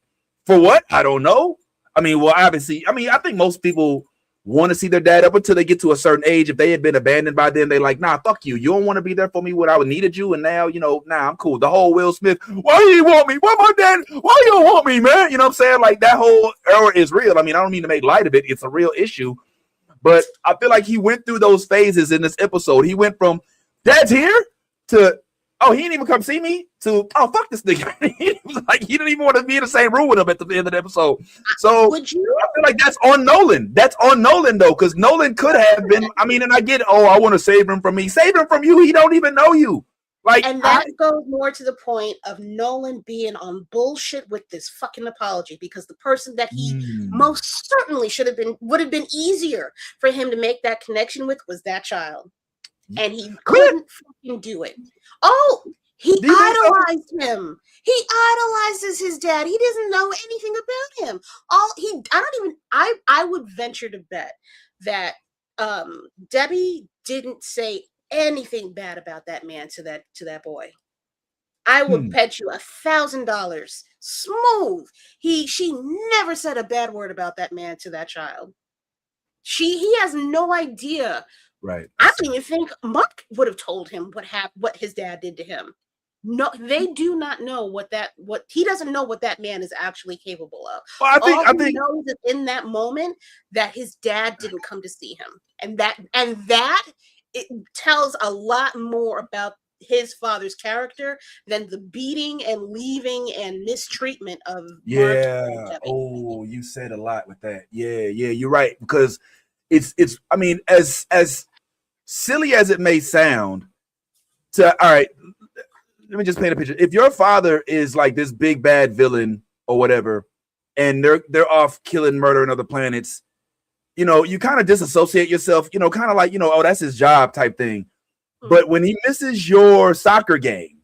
For what? I don't know. I mean, well, obviously, I think most people want to see their dad up until they get to a certain age. If they had been abandoned by then, they're like, nah, fuck you. You don't want to be there for me when I needed you. And now, nah, I'm cool. The whole Will Smith, why do you want me? Why my dad? Why you don't want me, man? You know what I'm saying? Like, that whole era is real. I mean, I don't mean to make light of it. It's a real issue. But I feel like he went through those phases in this episode. He went from dad's here to, oh, he didn't even come see me, to, oh, fuck this nigga. He was like, he didn't even want to be in the same room with him at the end of the episode. So I feel like that's on Nolan. That's on Nolan, though, because Nolan could have been, I mean, and I get, oh, I want to save him from me. Save him from you. He don't even know you. Like, and that goes more to the point of Nolan being on bullshit with this fucking apology, because the person that he most certainly would have been easier for him to make that connection with was that child. And he couldn't fucking do it. Oh, he idolized him. He idolizes his dad. He doesn't know anything about him. I would venture to bet that Debbie didn't say anything bad about that man to that boy. I would bet you $1,000 smooth. She never said a bad word about that man to that child. He has no idea. Right. I don't even think Mark would have told him what his dad did to him. No, they do not know what he doesn't know what that man is actually capable of. Well, I think he knows is in that moment that his dad didn't come to see him, and that it tells a lot more about his father's character than the beating and leaving and mistreatment of Mark. Oh, you said a lot with that. Yeah, you're right, because it's I mean, as silly as it may sound, all right, let me just paint a picture. If your father is like this big bad villain or whatever, and they're off killing, murdering other planets, you kind of disassociate yourself, kind of like, oh, that's his job type thing. But when he misses your soccer game,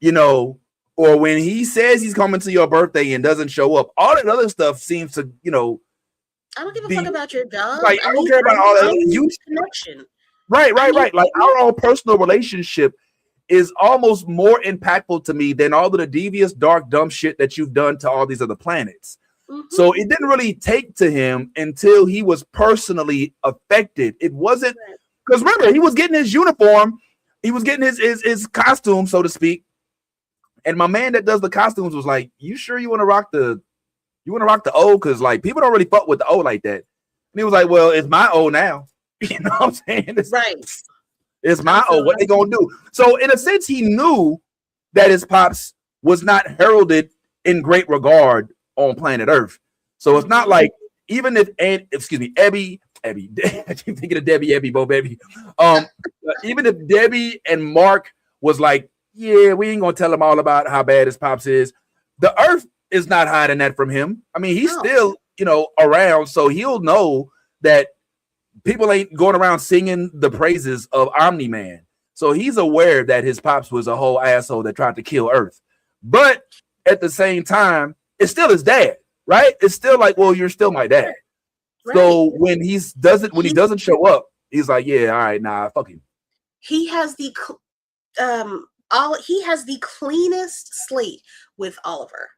or when he says he's coming to your birthday and doesn't show up, all that other stuff seems to, I don't give a fuck about your job. Like, I don't care about all that huge connection. Right. Like, our own personal relationship is almost more impactful to me than all of the devious, dark, dumb shit that you've done to all these other planets. So it didn't really take to him until he was personally affected. It wasn't, because remember, he was getting his uniform, he was getting his costume, so to speak. And my man that does the costumes was like, "You sure you want to rock the O? Because like people don't really fuck with the O like that." And he was like, "Well, it's my O now." You know what I'm saying? It's my O. What they gonna do? So in a sense, he knew that his pops was not heralded in great regard on planet Earth. So it's not like, even if Abby, I keep thinking of Debbie, Bo, baby. Even if Debbie and Mark was like, yeah, we ain't gonna tell him all about how bad his pops is, the Earth is not hiding that from him. I mean, he's still, around, so he'll know that people ain't going around singing the praises of Omni-Man. So he's aware that his pops was a whole asshole that tried to kill Earth. But at the same time, it's still his dad, right? It's still like, well, you're still my dad. Right. So when he doesn't show up, he's like, yeah, all right, nah, fuck him. He has the cleanest slate with Oliver.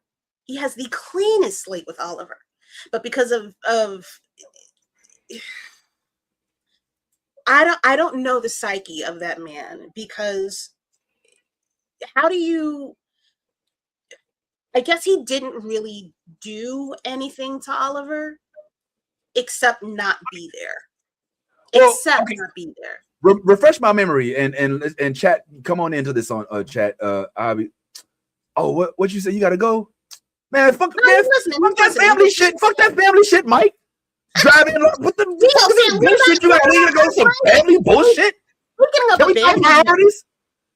But because of I don't know the psyche of that man, because I guess he didn't really do anything to Oliver except not be there. Not be there. Refresh my memory and chat. Come on into this on chat. What you say? You gotta go, man. Fuck that family shit. Fuck that family shit, Mike. Driving what the bullshit you got to go some family bullshit. Can we talk priorities?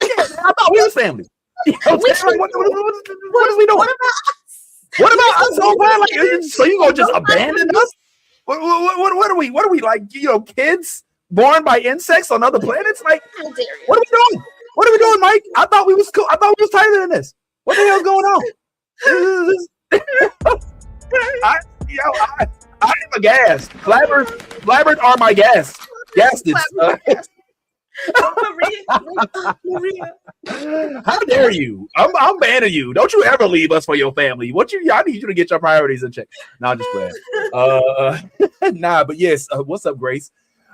Yeah, I thought we was family. What are we doing? What about us? So you gonna just abandon us? What are we? What are we, like? Kids born by insects on other planets? Like, what are we doing? What are we doing, Mike? I thought we was cool. I thought we was tighter than this. What the hell's going on? I am aghast. Blabbers are my gas. Gaskets. Maria. How dare you? I'm banning you. Don't you ever leave us for your family. I need you to get your priorities in check. No, I'm just playing. Nah, but yes. What's up, Grace?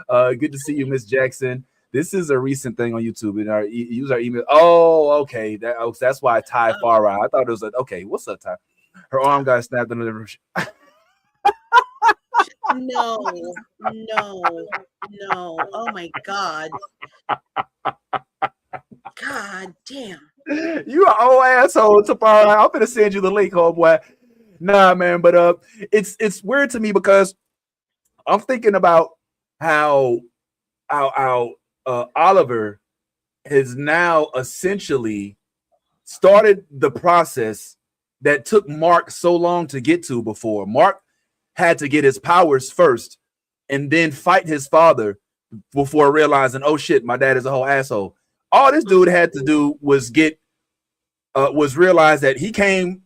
Good to see you, Miss Jackson. This is a recent thing on YouTube. And use our email. Oh, okay. That's why Ty Farah. I thought it was okay. What's up, Ty? Her arm got snapped in the. No. Oh my God. God damn. You an old asshole, Tapara. I'm gonna send you the link, homeboy. Nah, man, but it's weird to me because I'm thinking about how Oliver has now essentially started the process that took Mark so long to get to before. Mark had to get his powers first and then fight his father before realizing, oh shit, my dad is a whole asshole. All this dude had to do was realize that he came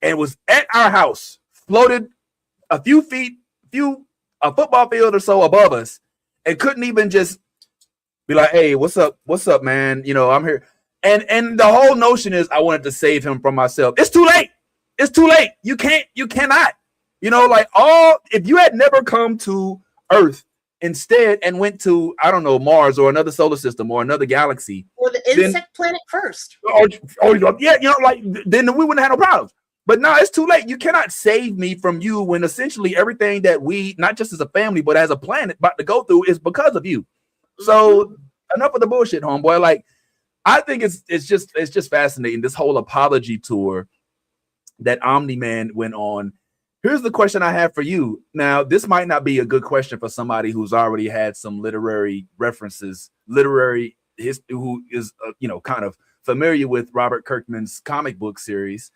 and was at our house, floated a few feet, a football field or so above us, and couldn't even just be like, hey, what's up, man? You know, I'm here. And the whole notion is I wanted to save him from myself. It's too late. You cannot. You know, like if you had never come to Earth instead and went to, I don't know, Mars or another solar system or another galaxy, or the insect planet first. Yeah, you know, like then we wouldn't have no problems. But no, it's too late. You cannot save me from you when essentially everything that we, not just as a family, but as a planet, about to go through is because of you. So enough of the bullshit, homeboy. Like, I think it's just fascinating, this whole apology tour that Omni-Man went on. Here's the question I have for you. Now, this might not be a good question for somebody who's already had some literary references, who is kind of familiar with Robert Kirkman's comic book series.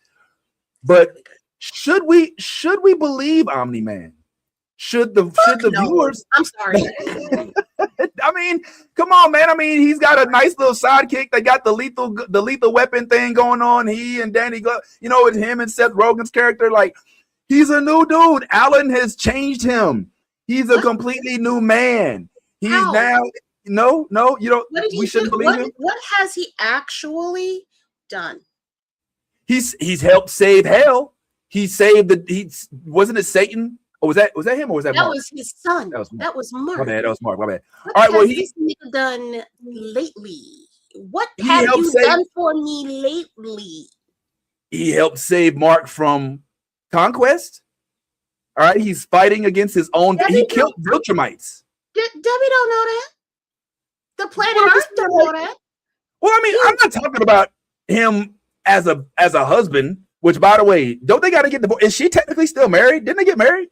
But should we believe Omni-Man? Should the viewers? I'm sorry. I mean, come on, man. I mean, he's got a nice little sidekick. They got the lethal weapon thing going on. He and Danny Glover, with him and Seth Rogen's character, like. He's a new dude. Alan has changed him. He's a completely new man. He's now no, you don't. We shouldn't believe him. What has he actually done? He's helped save hell. He saved wasn't it Satan? Or was that him or was that Mark? That was his son. That was Mark. My bad. That was Mark. My bad. What All right. Well, he's done lately. What have you done for me lately? He helped save Mark from Conquest. All right, he's fighting against his own. He killed Viltrumites. Debbie don't know that. The planet Earth don't know that. Well, I mean, I'm not talking about him as a husband. Which, by the way, don't they got to get divorced? Is she technically still married? Didn't they get married?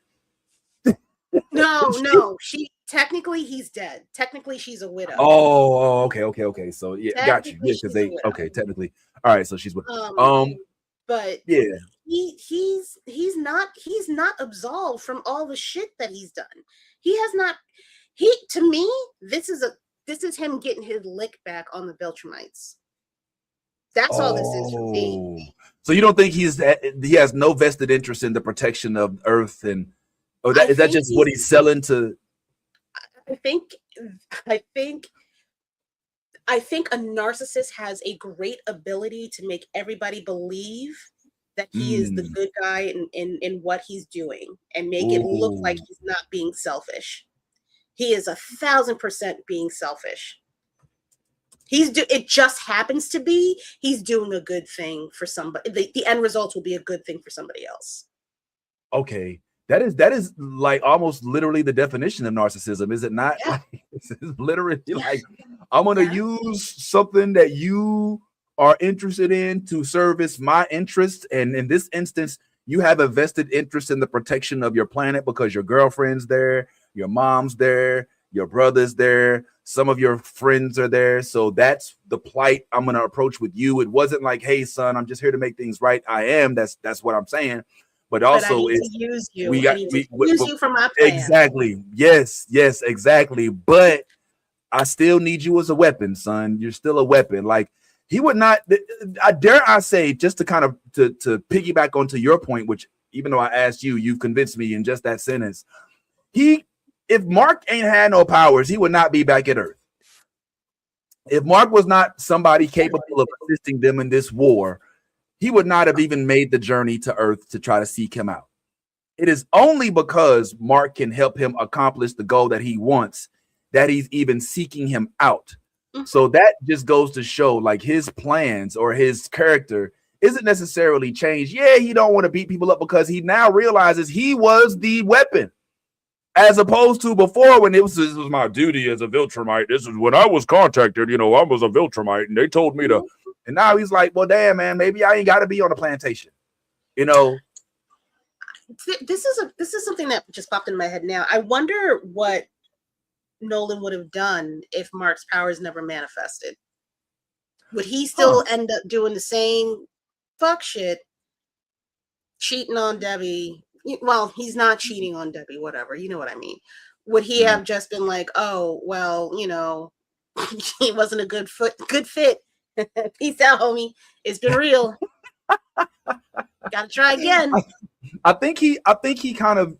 No. She technically he's dead. Technically, she's a widow. Oh, okay. So yeah, got you. Yeah, because technically. All right, so she's with. But yeah. He's not absolved from all the shit that he's done. He has not. To me, this is him getting his lick back on the Viltrumites. That's all this is for me. So you don't think he has no vested interest in the protection of Earth, and is that just what he's selling to? I think a narcissist has a great ability to make everybody believe that he is the good guy in what he's doing and make it look like he's not being selfish. He is 1,000% being selfish. It just happens to be he's doing a good thing for somebody. The end result will be a good thing for somebody else. Okay. That is like almost literally the definition of narcissism, is it not? Yeah. It's literally like, I'm going to use something that you are interested in to service my interests. And in this instance, you have a vested interest in the protection of your planet because your girlfriend's there, your mom's there, your brother's there, some of your friends are there. So that's the plight I'm going to approach with you. It wasn't like, hey, son, I'm just here to make things right. I am. That's what I'm saying. But also, use you. We use you for my plan. Exactly. Yes, exactly. But I still need you as a weapon, son. You're still a weapon. Like, he would not, I say, just to kind of to piggyback onto your point, which even though I asked you, you've convinced me in just that sentence. If Mark ain't had no powers, he would not be back at Earth. if Mark was not somebody capable of assisting them in this war, he would not have even made the journey to Earth to try to seek him out. It is only because Mark can help him accomplish the goal that he wants that he's even seeking him out. So that just goes to show, like, his plans or his character isn't necessarily changed. Yeah, he don't want to beat people up because he now realizes he was the weapon, as opposed to before when this was my duty as a Viltrumite. This is when I was contacted. I was a Viltrumite, and they told me to. And now he's like, well, damn, man, maybe I ain't got to be on a plantation. This is something that just popped in my head now. I wonder what Nolan would have done if Mark's powers never manifested. Would he still end up doing the same fuck shit, cheating on Debbie? Well, he's not cheating on Debbie, whatever. You know what I mean. Would he have just been like, oh, well, he wasn't a good fit. Peace out, homie. It's been real. Gotta try again. I think he kind of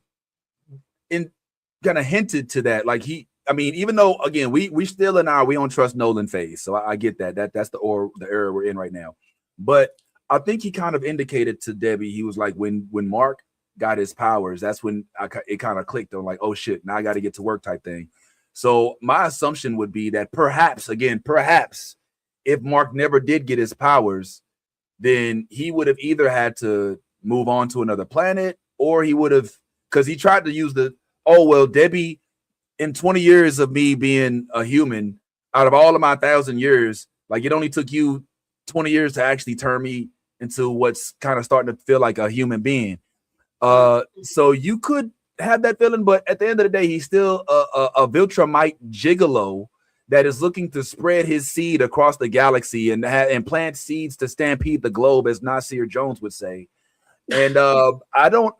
hinted to that. Like even though again we still in our we don't trust Nolan phase, so I get that's the era we're in right now. But I think he kind of indicated to Debbie, he was like, when Mark got his powers, that's when it kind of clicked on, like, oh shit, now I got to get to work type thing. So my assumption would be that perhaps if Mark never did get his powers, then he would have either had to move on to another planet, or he would have, because he tried to use Debbie, in 20 years of me being a human, out of all of my 1,000 years, like, it only took you 20 years to actually turn me into what's kind of starting to feel like a human being. So you could have that feeling, but at the end of the day, he's still a Viltrumite gigolo that is looking to spread his seed across the galaxy and plant seeds to stampede the globe, as Nasir Jones would say. And I don't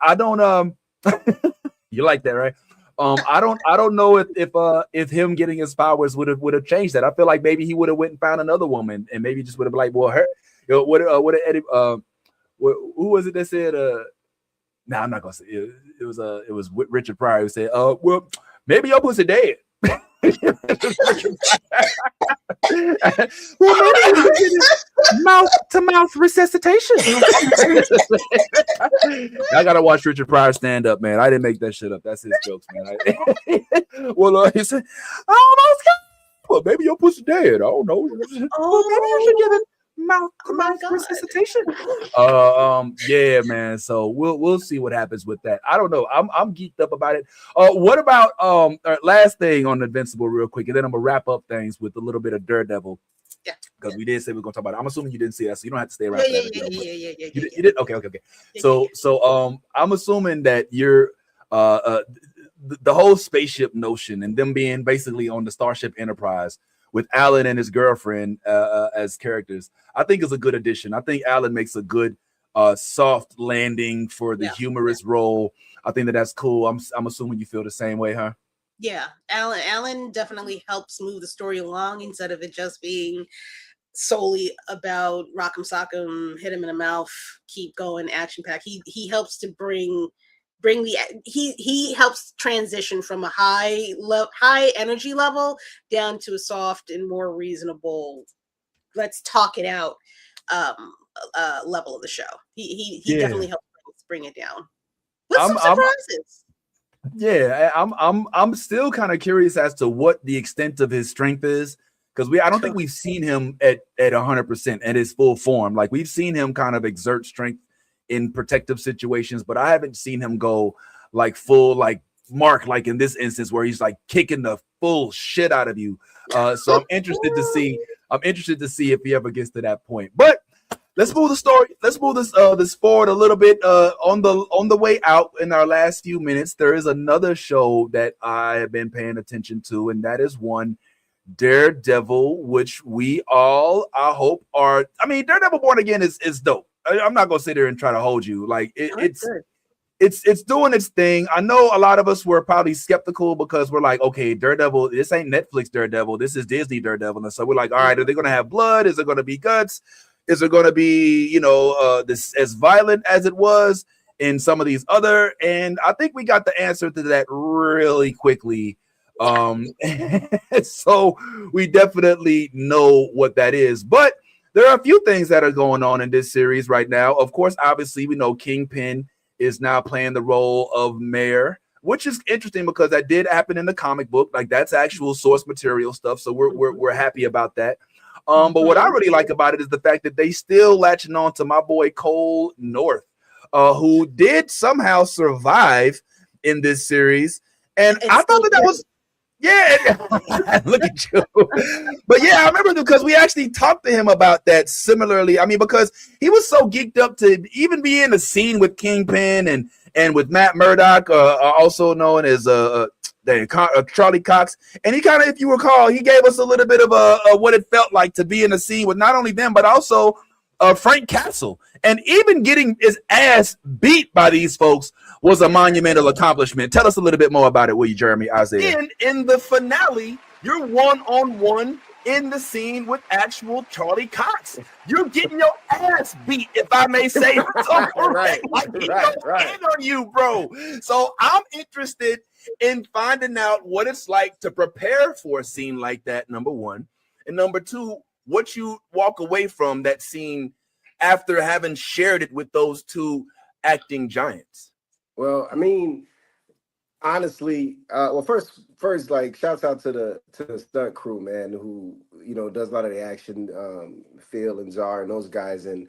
you like that, right? I don't know if him getting his powers would have changed that. I feel like maybe he would have went and found another woman, and maybe just would have been like, well, her, what Eddie, who was it that said, no, I'm not gonna say it. It was Richard Pryor who said, well, maybe your pussy dead. Well, maybe mouth-to-mouth resuscitation. I gotta watch Richard Pryor stand up, man. I didn't make that shit up. That's his jokes, man. He said, almost got. Well, maybe your pussy dead. I don't know. Well, maybe you should give him mouth-to-mouth resuscitation. Yeah, man. So we'll see what happens with that. I don't know. I'm geeked up about it. What about last thing on Invincible real quick, and then I'm gonna wrap up things with a little bit of Daredevil. Yeah, because we did say we are gonna talk about it. I'm assuming you didn't see that, so you don't have to stay around. Yeah. You did. Okay. So I'm assuming that you're the whole spaceship notion and them being basically on the Starship Enterprise with Alan and his girlfriend as characters, I think is a good addition. I think Alan makes a good soft landing for the humorous role. I think that's cool. I'm assuming you feel the same way, huh? Yeah, Alan definitely helps move the story along instead of it just being solely about rock'em sock'em, hit him in the mouth, keep going, action pack. He helps to bring he helps transition from a high energy level down to a soft and more reasonable, let's talk it out level of the show. He definitely helps bring it down with some surprises. Yeah, I'm still kind of curious as to what the extent of his strength is, because I don't think we've seen him at 100% at his full form. Like, we've seen him kind of exert strength in protective situations, but I haven't seen him go like full, like Mark, like in this instance where he's like kicking the full shit out of you. So I'm interested to see if he ever gets to that point. But let's move the story. Let's move this forward a little bit. On the way out in our last few minutes, there is another show that I have been paying attention to, and that is one Daredevil, which we all, I hope, are. I mean, Daredevil Born Again is dope. I'm not gonna sit there and try to hold you. Like it's doing its thing. I know a lot of us were probably skeptical because we're like, okay, Daredevil, this ain't Netflix Daredevil, this is Disney Daredevil, and so we're like, all right, are they gonna have blood? Is it gonna be guts? Is it gonna be, this as violent as it was in some of these other? And I think we got the answer to that really quickly So we definitely know what that is. But there are a few things that are going on in this series right now. Of course, obviously, we know Kingpin is now playing the role of mayor, which is interesting because that did happen in the comic book. Like that's actual source material stuff. So we're happy about that. But what I really like about it is the fact that they still latching on to my boy Cole North, who did somehow survive in this series. And I thought that was, yeah, look at you. But yeah, I remember because we actually talked to him about that similarly. I mean, because he was so geeked up to even be in the scene with Kingpin and with Matt Murdock, also known as Charlie Cox. And he kind of, if you recall, he gave us a little bit of what it felt like to be in a scene with not only them, but also Frank Castle. And even getting his ass beat by these folks was a monumental accomplishment. Tell us a little bit more about it, will you, Jeremy, Isaiah? In the finale, you're one-on-one in the scene with actual Charlie Cox. You're getting your ass beat, if I may say. So right. In on you, bro. So I'm interested in finding out what it's like to prepare for a scene like that, number one. And number two, what you walk away from that scene after having shared it with those two acting giants. Well, I mean, honestly, well, first, like, shouts out to the stunt crew, man, who does a lot of the action, Phil and Czar and those guys, and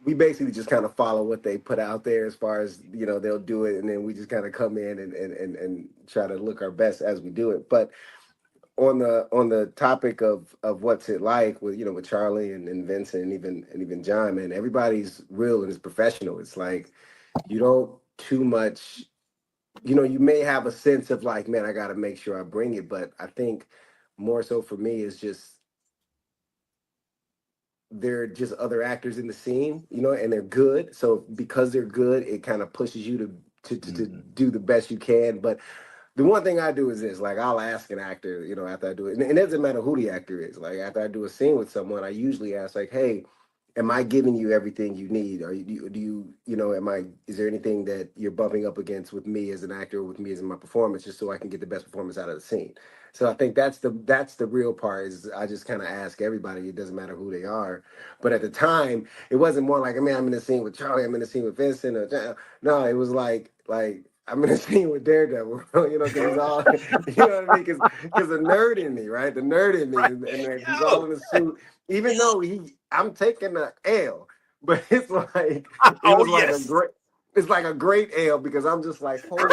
we basically just kind of follow what they put out there as far as they'll do it, and then we just kind of come in and try to look our best as we do it. But on the topic of what's it like with with Charlie and Vincent and even John, man, everybody's real and is professional. It's like you don't too much, you may have a sense of like, man, I got to make sure I bring it, but I think more so for me is just they're just other actors in the scene, and they're good. So because they're good, it kind of pushes you to do the best you can. But the one thing I do is this, like, I'll ask an actor, after I do it, and it doesn't matter who the actor is. Like, after I do a scene with someone, I usually ask, like, hey, am I giving you everything you need? Or do you is there anything that you're bumping up against with me as an actor or with me as in my performance, just so I can get the best performance out of the scene? So I think that's the real part, is I just kind of ask everybody. It doesn't matter who they are. But at the time, it wasn't more like, man, I'm in the scene with Charlie, I'm in the scene with Vincent. No, it was like I'm in a scene with Daredevil, because he's all, what I mean? Because the nerd in me, right? The nerd in me, and he's all in the suit. Even though I'm taking an L, but it's like it's like a great L, because I'm just like, holy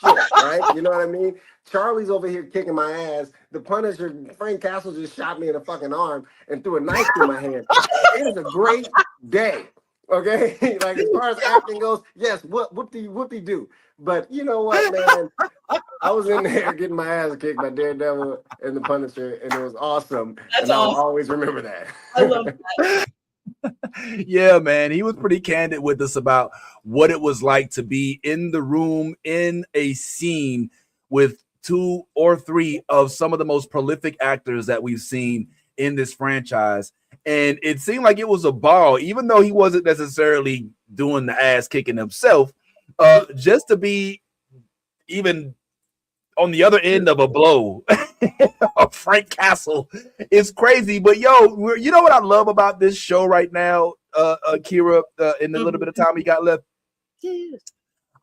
shit, right? You know what I mean? Charlie's over here kicking my ass. The Punisher, Frank Castle, just shot me in the fucking arm and threw a knife through my hand. It is a great day. Okay, like as far as acting goes, yes, what do you do? But you know what, man? I was in there getting my ass kicked by Daredevil and the Punisher, and it was awesome. That's and awesome. I'll always remember that. I love that. Yeah, man, he was pretty candid with us about what it was like to be in the room in a scene with 2 or 3 of some of the most prolific actors that we've seen in this franchise. And it seemed like it was a ball, even though he wasn't necessarily doing the ass kicking himself, just to be even on the other end of a blow. Frank Castle is crazy. But yo, you know what I love about this show right now, Kira, in the little bit of time we got left? Yes.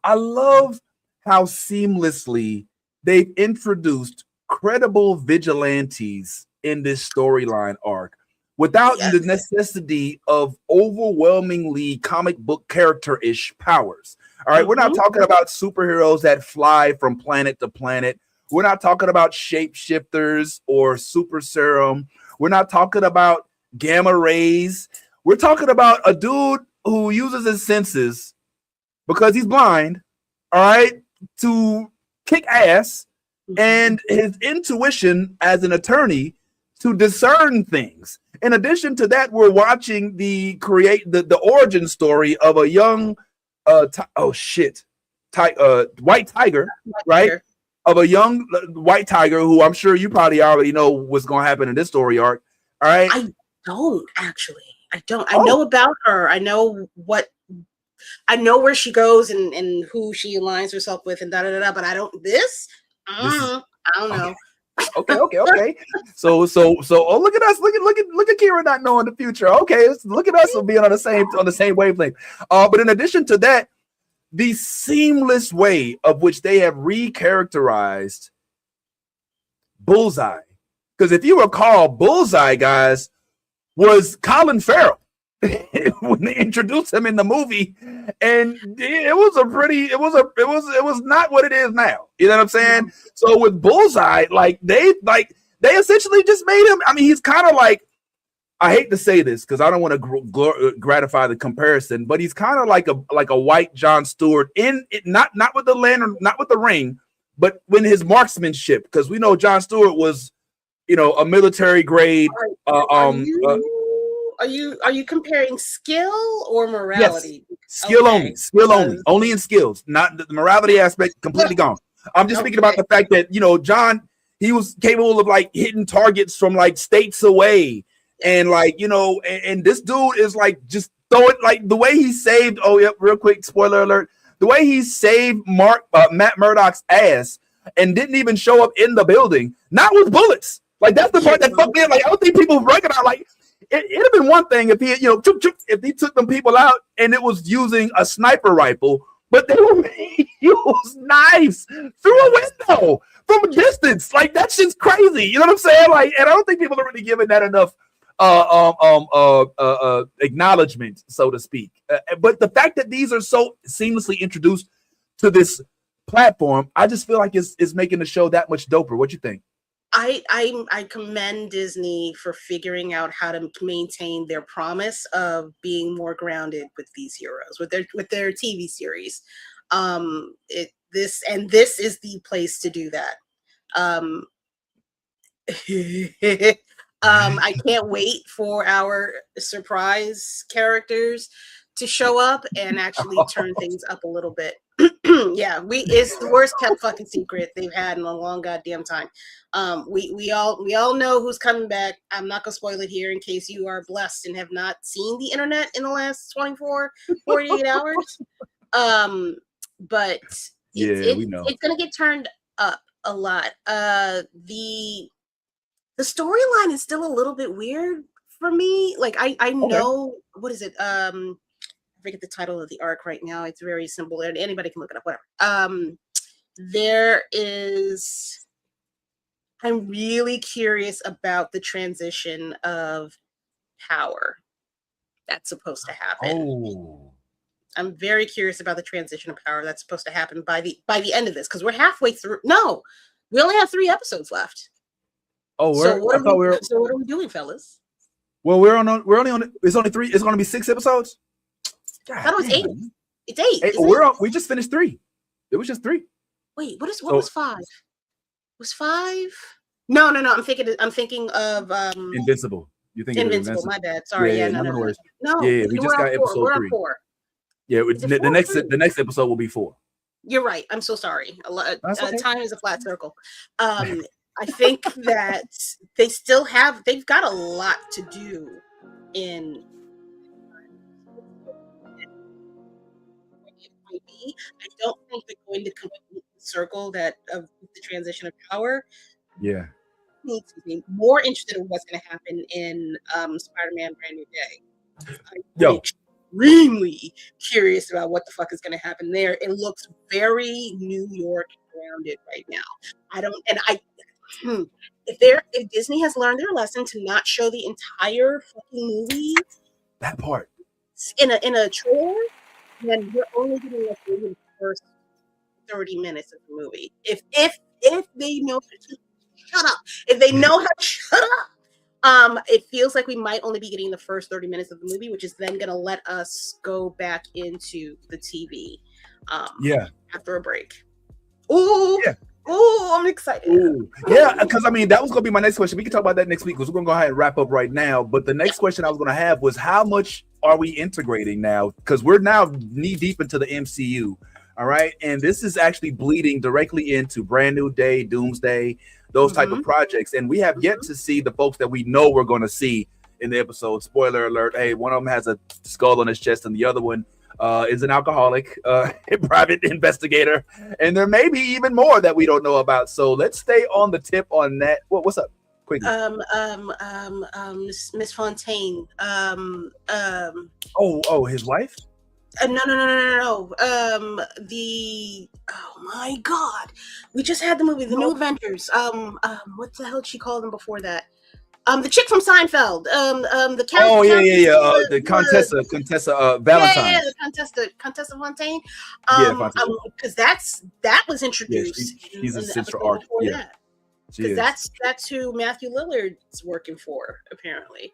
I love how seamlessly they've introduced credible vigilantes in this storyline arc without the necessity of overwhelmingly comic book character-ish powers. All right, we're not talking about superheroes that fly from planet to planet. We're not talking about shapeshifters or super serum. We're not talking about gamma rays. We're talking about a dude who uses his senses because he's blind, all right, to kick ass, and his intuition as an attorney to discern things. In addition to that, we're watching the origin story of a young white tiger, right? Of a young white tiger who I'm sure you probably already know what's going to happen in this story arc. All right. I don't actually. I don't. I know about her. I know where she goes and who she aligns herself with and da da da. But I I don't know. Okay. So oh, look at us. Look at Kira not knowing the future. Okay, look at us being on the same wavelength. But in addition to that, the seamless way of which they have recharacterized Bullseye. Because if you recall, Bullseye, guys, was Colin Farrell when they introduced him in the movie, and it was not what it is now. You know what I'm saying? So with Bullseye, they essentially just made him. I mean, he's kind of like, I hate to say this because I don't want to gratify the comparison, but he's kind of like a white Jon Stewart in it, not with the lantern, not with the ring, but when his marksmanship. Because we know Jon Stewart was, a military grade. Are you comparing skill or morality? Yes. Skill only in skills, not the morality aspect completely gone. I'm just speaking about the fact that John, he was capable of like hitting targets from like states away, and and this dude is like just throw it, like the way he saved. Oh yep, real quick, spoiler alert: the way he saved Matt Murdock's ass and didn't even show up in the building, not with bullets. Like that's the part that fucked me up. Like I don't think people recognize. Like it'd have been one thing if he, if he took them people out and it was using a sniper rifle, but they were use knives through a window from a distance. Like that shit's crazy. You know what I'm saying? Like, and I don't think people are really giving that enough acknowledgement, so to speak. But the fact that these are so seamlessly introduced to this platform, I just feel like it's making the show that much doper. What you think? I commend Disney for figuring out how to maintain their promise of being more grounded with these heroes, with their TV series. This is the place to do that. I can't wait for our surprise characters to show up and actually turn things up a little bit. Yeah, it's the worst kept fucking secret they've had in a long goddamn time. We all know who's coming back. I'm not gonna spoil it here in case you are blessed and have not seen the internet in the last 48 hours. But we know it's gonna get turned up a lot. The storyline is still a little bit weird for me. Like I know what is it? I forget the title of the arc right now. It's very simple. Anybody can look it up, whatever. I'm really curious about the transition of power that's supposed to happen. I'm very curious about the transition of power that's supposed to happen by the end of this, because we're halfway through. No, we only have 3 episodes left. So what are we doing, fellas? Well, we're only on. It's only 3. It's going to be 6 episodes. I thought it was 8. It's 8. We just finished 3. It was just 3. Wait, what was 5? Was 5? No. I'm thinking of Invincible. You think Invincible? My bad. Sorry. No. Yeah, we just got episode 3. On 4. Yeah, the next episode will be 4. You're right. I'm so sorry. Time is a flat circle. I think that they've got a lot to do in. I don't think they're going to complete the circle of the transition of power. Yeah. Makes me more interested in what's going to happen in Spider-Man Brand New Day. I'm extremely curious about what the fuck is going to happen there. It looks very New York grounded right now. If Disney has learned their lesson to not show the entire fucking movie, that part in a trailer, then we're only getting the first 30 minutes of the movie. If they know how to shut up, it feels like we might only be getting the first 30 minutes of the movie, which is then going to let us go back into the TV. After a break. I'm excited. Yeah, because I mean that was gonna be my next question. We can talk about that next week because we're gonna go ahead and wrap up right now. But the next question I was gonna have was how much are we integrating now? Because we're now knee deep into the MCU. All right. And this is actually bleeding directly into Brand New Day, Doomsday, those type of projects. And we have yet to see the folks that we know we're gonna see in the episode. Spoiler alert. Hey, one of them has a skull on his chest and the other one is an alcoholic, a private investigator, and there may be even more that we don't know about. So let's stay on the tip on that. What's up? Quickly. Miss Fontaine. Oh, his wife? No. Oh my God, we just had the movie, The New Avengers. What the hell did she call them before that? The chick from Seinfeld. The count. Oh yeah. The Contessa Valentine. Yeah, the Contessa Fontaine. Because that was introduced. Yeah, she's a central arc. Yeah, because that's who Matthew Lillard's working for, apparently.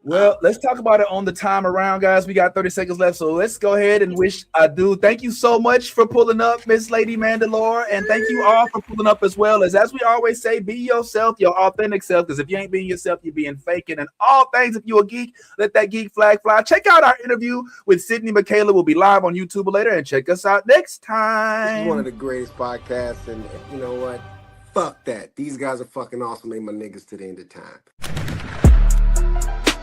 Well, let's talk about it on the time around, guys. We got 30 seconds left, so let's go ahead and wish adieu. Thank you so much for pulling up, Miss Lady Mandalore, and thank you all for pulling up as well. As we always say, be yourself, your authentic self, because if you ain't being yourself, you're being faking. And all things, if you're a geek, let that geek flag fly. Check out our interview with Sydney Mikayla. We'll be live on YouTube later, and check us out next time. This is one of the greatest podcasts, and you know what? Fuck that. These guys are fucking awesome. They my niggas to the end of time.